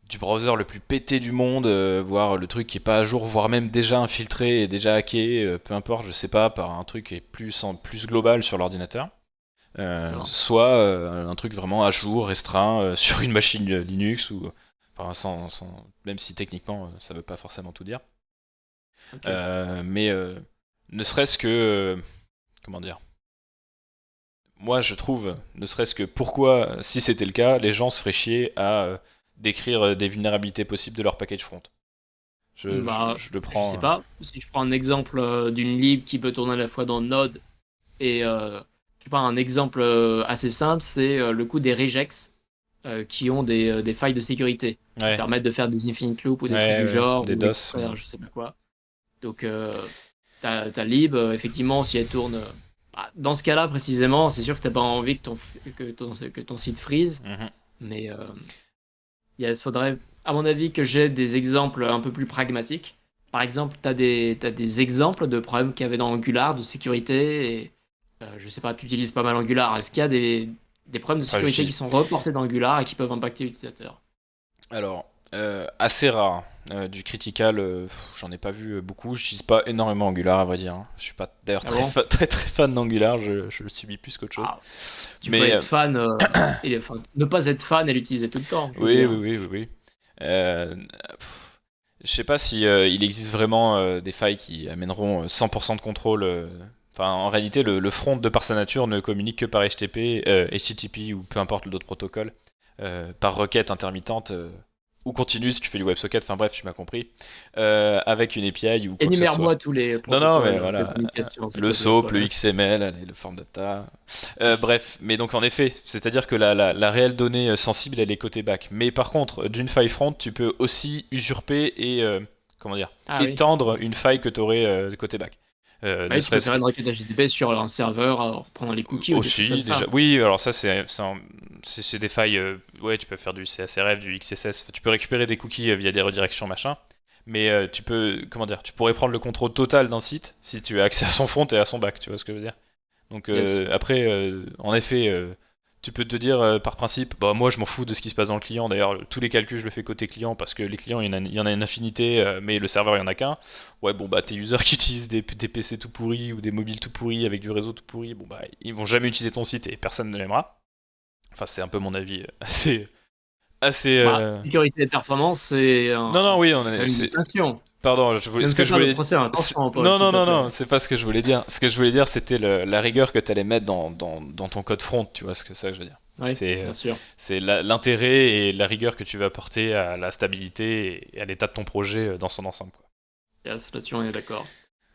[SPEAKER 2] du browser le plus pété du monde, voire le truc qui est pas à jour, voire même déjà infiltré et déjà hacké, peu importe, je sais pas, par un truc qui est plus global sur l'ordinateur.
[SPEAKER 1] D'accord.
[SPEAKER 2] Soit un truc vraiment à jour, restreint, sur une machine Linux ou enfin même si techniquement ça veut pas forcément tout dire.
[SPEAKER 1] Ok.
[SPEAKER 2] Mais ne serait-ce que comment dire, moi je trouve, ne serait-ce que pourquoi, si c'était le cas, les gens se feraient chier à décrire des vulnérabilités possibles de leur package front.
[SPEAKER 1] Bah,
[SPEAKER 2] Je le
[SPEAKER 1] je sais
[SPEAKER 2] prends.
[SPEAKER 1] pas. Si je prends un exemple d'une lib qui peut tourner à la fois dans Node et je sais pas, un exemple assez simple, c'est le coup des regex qui ont des failles de sécurité qui
[SPEAKER 2] Ouais,
[SPEAKER 1] permettent de faire des infinite loops ou des trucs
[SPEAKER 2] ouais,
[SPEAKER 1] du
[SPEAKER 2] ouais,
[SPEAKER 1] genre
[SPEAKER 2] des
[SPEAKER 1] ou
[SPEAKER 2] DOS.
[SPEAKER 1] extraire je sais pas quoi. Donc ta lib, effectivement, si elle tourne. Dans ce cas-là, précisément, c'est sûr que tu n'as pas envie que ton site freeze,
[SPEAKER 2] Mhm.
[SPEAKER 1] mais il faudrait, à mon avis, que j'ai des exemples un peu plus pragmatiques. Par exemple, t'as des exemples de problèmes qu'il y avait dans Angular, de sécurité, et je sais pas, tu utilises pas mal Angular. Est-ce qu'il y a des problèmes de
[SPEAKER 2] Enfin,
[SPEAKER 1] sécurité qui sont reportés dans Angular et qui peuvent impacter l'utilisateur?
[SPEAKER 2] Alors, assez rare. Du critical, j'en ai pas vu beaucoup. Je n'utilise pas énormément Angular, à vrai dire, hein. Je suis pas d'ailleurs
[SPEAKER 1] Ah bon?
[SPEAKER 2] très fan d'Angular, je le subis plus qu'autre chose.
[SPEAKER 1] Ah, tu peux
[SPEAKER 2] Mais
[SPEAKER 1] être fan, enfin, ne pas être fan et l'utiliser tout le temps, je veux
[SPEAKER 2] oui, oui,
[SPEAKER 1] dire.
[SPEAKER 2] oui, oui, oui. Euh, je sais pas si il existe vraiment des failles qui amèneront 100% de contrôle. Enfin, en réalité, le front de par sa nature ne communique que par HTTP, HTTP ou peu importe d'autres protocoles, par requête intermittente ou continue si tu fais du WebSocket. Enfin bref, tu m'as compris. Avec une API ou quoi que ce soit.
[SPEAKER 1] Énumère-moi tous les
[SPEAKER 2] Non, non, mais
[SPEAKER 1] protocoles de
[SPEAKER 2] voilà,
[SPEAKER 1] communication, s'il
[SPEAKER 2] le
[SPEAKER 1] te plaît.
[SPEAKER 2] SOAP, le
[SPEAKER 1] Voilà.
[SPEAKER 2] XML, allez, le form data. Bref, mais donc en effet, c'est-à-dire que la réelle donnée sensible, elle est côté back. Mais par contre, d'une faille front, tu peux aussi usurper et, comment dire,
[SPEAKER 1] Ah oui.
[SPEAKER 2] étendre une faille que tu aurais côté back.
[SPEAKER 1] Ah
[SPEAKER 2] Ne
[SPEAKER 1] oui, tu peux
[SPEAKER 2] serait-ce
[SPEAKER 1] faire
[SPEAKER 2] que
[SPEAKER 1] une requête HTTP sur un serveur en reprenant les cookies ou des choses comme
[SPEAKER 2] aussi, déjà.
[SPEAKER 1] ça.
[SPEAKER 2] Oui, alors ça, c'est des failles. Ouais, tu peux faire du CSRF, du XSS. Tu peux récupérer des cookies via des redirections, machin. Mais tu peux, comment dire, tu pourrais prendre le contrôle total d'un site si tu as accès à son front et à son back, tu vois ce que je veux dire. Donc
[SPEAKER 1] Yes.
[SPEAKER 2] après, en effet, tu peux te dire par principe, bah moi je m'en fous de ce qui se passe dans le client. D'ailleurs, tous les calculs je le fais côté client parce que les clients il y en a une infinité, mais le serveur il y en a qu'un. Ouais, bon bah tes users qui utilisent des PC tout pourris ou des mobiles tout pourris avec du réseau tout pourri, bon bah ils vont jamais utiliser ton site et personne ne l'aimera. Enfin, c'est un peu mon avis assez.
[SPEAKER 1] Sécurité et performance,
[SPEAKER 2] Non non oui,
[SPEAKER 1] il y a quand même une distinction.
[SPEAKER 2] pardon,
[SPEAKER 1] Ne me
[SPEAKER 2] ce que
[SPEAKER 1] fais
[SPEAKER 2] je
[SPEAKER 1] pas de
[SPEAKER 2] voulais.
[SPEAKER 1] procès, attention, Paul,
[SPEAKER 2] Non,
[SPEAKER 1] s'il
[SPEAKER 2] non,
[SPEAKER 1] te
[SPEAKER 2] non,
[SPEAKER 1] plaît.
[SPEAKER 2] non, c'est pas ce que je voulais dire. Ce que je voulais dire, c'était la rigueur que tu allais mettre dans ton code front, tu vois ce que ça, je veux dire.
[SPEAKER 1] Oui,
[SPEAKER 2] C'est
[SPEAKER 1] bien sûr.
[SPEAKER 2] l'intérêt et la rigueur que tu vas apporter à la stabilité et à l'état de ton projet dans son ensemble, quoi.
[SPEAKER 1] Yes, là-dessus, on est d'accord.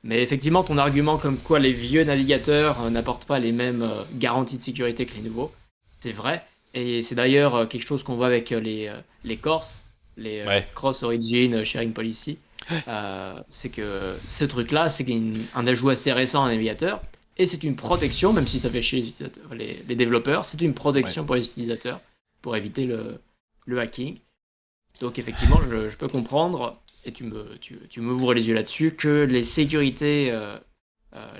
[SPEAKER 1] Mais effectivement, ton argument comme quoi les vieux navigateurs n'apportent pas les mêmes garanties de sécurité que les nouveaux, c'est vrai. Et c'est d'ailleurs quelque chose qu'on voit avec les CORS, les
[SPEAKER 2] Ouais,
[SPEAKER 1] Cross-Origin Sharing Policy. C'est que ce truc-là, c'est un ajout assez récent à un navigateur. Et c'est une protection, même si ça fait chier les développeurs, c'est une
[SPEAKER 2] ouais.
[SPEAKER 1] protection pour les utilisateurs, pour éviter le hacking. Donc effectivement, je peux comprendre, et tu m'ouvres les yeux là-dessus, que les sécurités,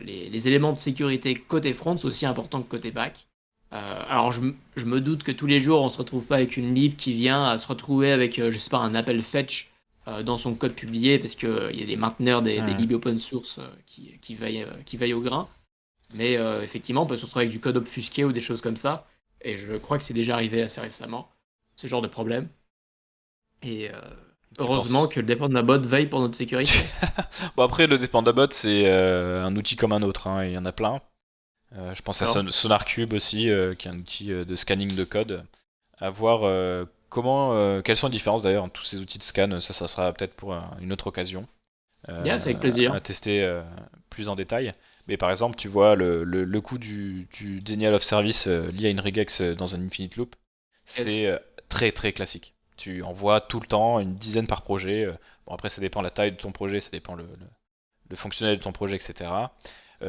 [SPEAKER 1] les éléments de sécurité côté front sont aussi importants que côté back. Alors je me doute que tous les jours, on se retrouve pas avec une lib qui vient à se retrouver avec, je sais pas, un appel fetch dans son code publié, parce qu'il y a des mainteneurs des
[SPEAKER 2] Hmm.
[SPEAKER 1] libs open source qui veillent au grain. Mais effectivement, on peut se retrouver avec du code obfusqué ou des choses comme ça. Et je crois que c'est déjà arrivé assez récemment, ce genre de problème. Et
[SPEAKER 2] Tu
[SPEAKER 1] heureusement
[SPEAKER 2] penses?
[SPEAKER 1] que le dépôt de ma boîte veille pour notre sécurité.
[SPEAKER 2] Bon après, le Dependabot, c'est un outil comme un autre, hein, il y en a plein. Je pense à
[SPEAKER 1] D'accord?
[SPEAKER 2] SonarCube aussi, qui est un outil de scanning de code. À voir quelles sont les différences d'ailleurs entre tous ces outils de scan. Ça sera peut-être pour une autre occasion
[SPEAKER 1] Yes, avec
[SPEAKER 2] à
[SPEAKER 1] plaisir.
[SPEAKER 2] tester plus en détail. Mais par exemple, tu vois le coût du denial of service lié à une regex dans un infinite loop,
[SPEAKER 1] Yes.
[SPEAKER 2] c'est très très classique. Tu en vois tout le temps, une dizaine par projet. Bon après ça dépend de la taille de ton projet, ça dépend le fonctionnel de ton projet, etc.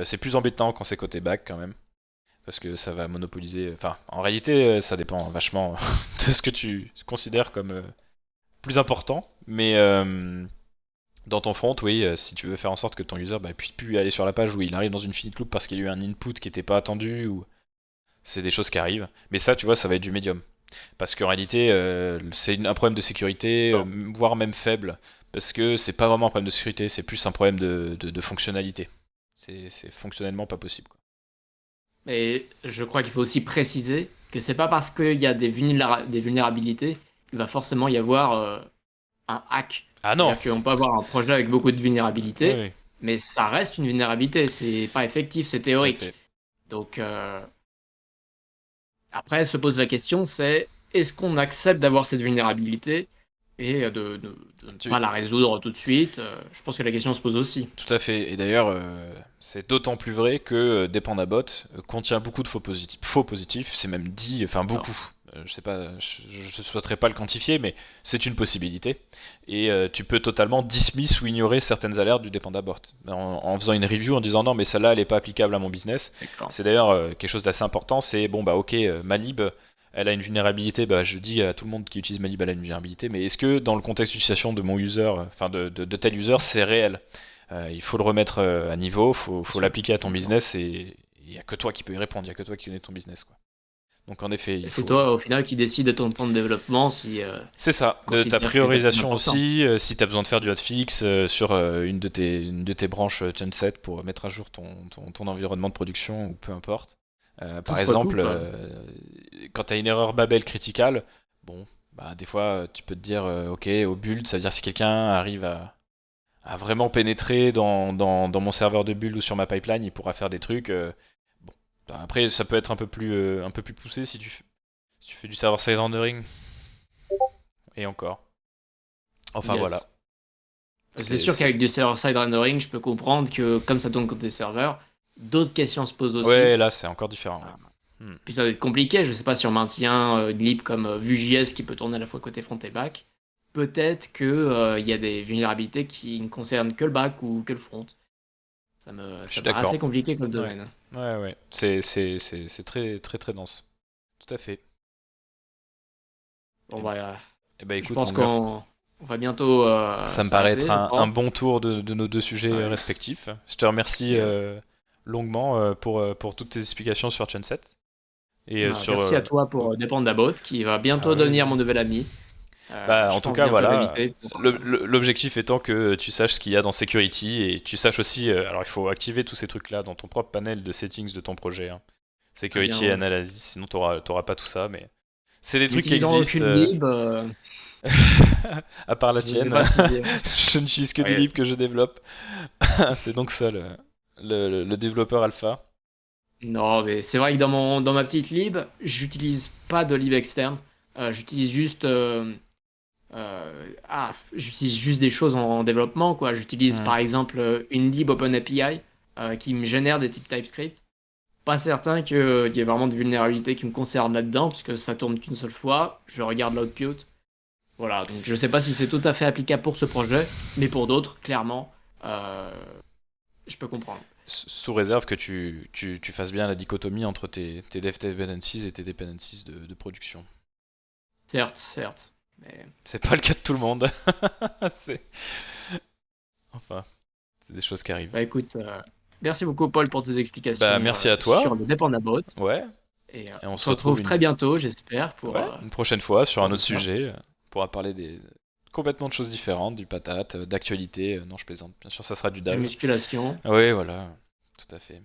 [SPEAKER 2] C'est plus embêtant quand c'est côté back quand même parce que ça va monopoliser. Enfin, en réalité, ça dépend vachement de ce que tu considères comme plus important. Mais dans ton front, oui, si tu veux faire en sorte que ton user puisse plus aller sur la page où il arrive dans une finite loop parce qu'il y a eu un input qui n'était pas attendu, ou c'est des choses qui arrivent. Mais ça, tu vois, ça va être du médium. Parce qu'en réalité, c'est un problème de sécurité,
[SPEAKER 1] Bon.
[SPEAKER 2] voire même faible. Parce que c'est pas vraiment un problème de sécurité, c'est plus un problème de fonctionnalité. C'est fonctionnellement pas possible, quoi.
[SPEAKER 1] Et je crois qu'il faut aussi préciser que c'est pas parce qu'il y a des vulnérabilités qu'il va forcément y avoir un hack.
[SPEAKER 2] Ah non.
[SPEAKER 1] C'est-à-dire qu'on peut avoir un projet avec beaucoup de
[SPEAKER 2] Oui,
[SPEAKER 1] vulnérabilités,
[SPEAKER 2] oui,
[SPEAKER 1] mais ça reste une vulnérabilité. C'est pas effectif, c'est
[SPEAKER 2] tout à
[SPEAKER 1] théorique.
[SPEAKER 2] fait.
[SPEAKER 1] Donc après, se pose la question, c'est est-ce qu'on accepte d'avoir cette vulnérabilité et de ne
[SPEAKER 2] Tu,
[SPEAKER 1] pas la résoudre tout de suite? Je pense que la question se pose aussi.
[SPEAKER 2] Tout à fait. Et d'ailleurs, c'est d'autant plus vrai que Dependabot contient beaucoup de faux positifs. Faux positifs, c'est même dit, enfin
[SPEAKER 1] Alors,
[SPEAKER 2] beaucoup. je sais pas, je souhaiterais pas le quantifier, mais c'est une possibilité. Et tu peux totalement dismiss ou ignorer certaines alertes du dependabot en faisant une review en disant non, mais celle-là elle est pas applicable à mon business.
[SPEAKER 1] D'accord.
[SPEAKER 2] C'est d'ailleurs quelque chose d'assez important. C'est bon bah ok, Malib, elle a une vulnérabilité. Bah je dis à tout le monde qui utilise Malib, elle a une vulnérabilité. Mais est-ce que dans le contexte d'utilisation de mon user, enfin de tel user, c'est réel? Il faut le remettre à niveau, faut l'appliquer à ton
[SPEAKER 1] D'accord.
[SPEAKER 2] business et il n'y a que toi qui peux y répondre, il n'y a que toi qui connais ton business, quoi. Donc en effet,
[SPEAKER 1] Et
[SPEAKER 2] il
[SPEAKER 1] c'est
[SPEAKER 2] faut.
[SPEAKER 1] toi, au final, qui décide de ton temps de développement si
[SPEAKER 2] C'est ça,
[SPEAKER 1] tu
[SPEAKER 2] de ta
[SPEAKER 1] considères que tu as plus
[SPEAKER 2] priorisation
[SPEAKER 1] d'importance.
[SPEAKER 2] aussi, si tu as besoin de faire du hotfix sur une de tes branches genset pour mettre à jour ton environnement de production ou peu importe.
[SPEAKER 1] Tout
[SPEAKER 2] Par
[SPEAKER 1] se
[SPEAKER 2] exemple,
[SPEAKER 1] recoupe.
[SPEAKER 2] quand tu as une erreur Babel criticale, bon, bah des fois tu peux te dire ok, au build, ça veut dire si quelqu'un arrive à vraiment pénétrer dans mon serveur de build ou sur ma pipeline, il pourra faire des trucs. Bon, bah, après ça peut être un peu plus poussé si tu fais du server-side rendering et encore. Enfin voilà.
[SPEAKER 1] Yes. C'est
[SPEAKER 2] C'est,
[SPEAKER 1] sûr
[SPEAKER 2] c'est...
[SPEAKER 1] qu'avec du server-side rendering, je peux comprendre que comme ça tourne côté serveur, d'autres questions se posent aussi.
[SPEAKER 2] Ouais, là c'est encore différent. Ouais.
[SPEAKER 1] Ah.
[SPEAKER 2] Hmm.
[SPEAKER 1] Puis ça va être compliqué, je sais pas si on maintient une lib comme Vue.js qui peut tourner à la fois côté front et back. Peut-être que il y a des vulnérabilités qui ne concernent que le back ou que le front.
[SPEAKER 2] Je
[SPEAKER 1] Ça
[SPEAKER 2] suis
[SPEAKER 1] paraît assez
[SPEAKER 2] d'accord.
[SPEAKER 1] compliqué comme
[SPEAKER 2] Ouais.
[SPEAKER 1] domaine.
[SPEAKER 2] Ouais, ouais. C'est très, très, très dense. Tout à fait.
[SPEAKER 1] Bon
[SPEAKER 2] Et,
[SPEAKER 1] bah,
[SPEAKER 2] et bah
[SPEAKER 1] je
[SPEAKER 2] écoute,
[SPEAKER 1] pense
[SPEAKER 2] mon gars,
[SPEAKER 1] qu'on va bientôt
[SPEAKER 2] ça me paraît être
[SPEAKER 1] s'arrêter, je
[SPEAKER 2] un
[SPEAKER 1] pense.
[SPEAKER 2] bon tour de nos deux sujets
[SPEAKER 1] Ouais.
[SPEAKER 2] respectifs. Je te remercie
[SPEAKER 1] Yes.
[SPEAKER 2] longuement pour toutes tes explications sur Genset. Et sur.
[SPEAKER 1] Merci à toi pour Dépendre d'Abot, qui va
[SPEAKER 2] Ah
[SPEAKER 1] bientôt
[SPEAKER 2] ouais.
[SPEAKER 1] devenir mon nouvel ami.
[SPEAKER 2] Bah,
[SPEAKER 1] Je
[SPEAKER 2] en tout
[SPEAKER 1] pense
[SPEAKER 2] cas,
[SPEAKER 1] bientôt
[SPEAKER 2] voilà.
[SPEAKER 1] l'inviter
[SPEAKER 2] L'objectif étant que tu saches ce qu'il y a dans Security et tu saches aussi. Alors, il faut activer tous ces trucs-là dans ton propre panel de settings de ton projet, hein.
[SPEAKER 1] Ah bien
[SPEAKER 2] Security et Analysis, sinon t'auras pas tout ça, mais c'est des trucs qui
[SPEAKER 1] n'utilisant
[SPEAKER 2] existent,
[SPEAKER 1] aucune lib,
[SPEAKER 2] à part la
[SPEAKER 1] je sais
[SPEAKER 2] tienne.
[SPEAKER 1] pas si.
[SPEAKER 2] Je n'utilise que des
[SPEAKER 1] Ouais.
[SPEAKER 2] libres que je développe. C'est donc ça le développeur alpha.
[SPEAKER 1] Non, mais c'est vrai que dans ma petite lib, j'utilise pas de lib externe. J'utilise juste. J'utilise juste des choses en développement, quoi. J'utilise
[SPEAKER 2] Hmm.
[SPEAKER 1] par exemple une lib OpenAPI qui me génère des types TypeScript. Pas certain qu'il y ait vraiment de vulnérabilité qui me concerne là-dedans, puisque ça tourne qu'une seule fois. Je regarde l'output. Voilà, donc je sais pas si c'est tout à fait applicable pour ce projet, mais pour d'autres, clairement, euh, je peux comprendre.
[SPEAKER 2] Sous réserve que tu fasses bien la dichotomie entre tes dev dependencies et tes dependencies de production.
[SPEAKER 1] Certes, certes. Mais
[SPEAKER 2] C'est pas le cas de tout le monde. C'est- Enfin, c'est des choses qui arrivent.
[SPEAKER 1] bah écoute, merci beaucoup Paul pour tes
[SPEAKER 2] Bah
[SPEAKER 1] explications
[SPEAKER 2] merci à toi.
[SPEAKER 1] sur le Dependabot.
[SPEAKER 2] Ouais.
[SPEAKER 1] Et
[SPEAKER 2] Et on
[SPEAKER 1] on
[SPEAKER 2] se
[SPEAKER 1] se
[SPEAKER 2] retrouve
[SPEAKER 1] retrouve très bientôt, j'espère,
[SPEAKER 2] ouais, une prochaine fois sur
[SPEAKER 1] pour
[SPEAKER 2] un
[SPEAKER 1] tout
[SPEAKER 2] autre
[SPEAKER 1] ça.
[SPEAKER 2] sujet. On pourra parler des complètement de choses différentes, du patate, d'actualité. Non, je plaisante. Bien sûr, ça sera du
[SPEAKER 1] La
[SPEAKER 2] dev.
[SPEAKER 1] musculation.
[SPEAKER 2] Oui, voilà. Tout à fait.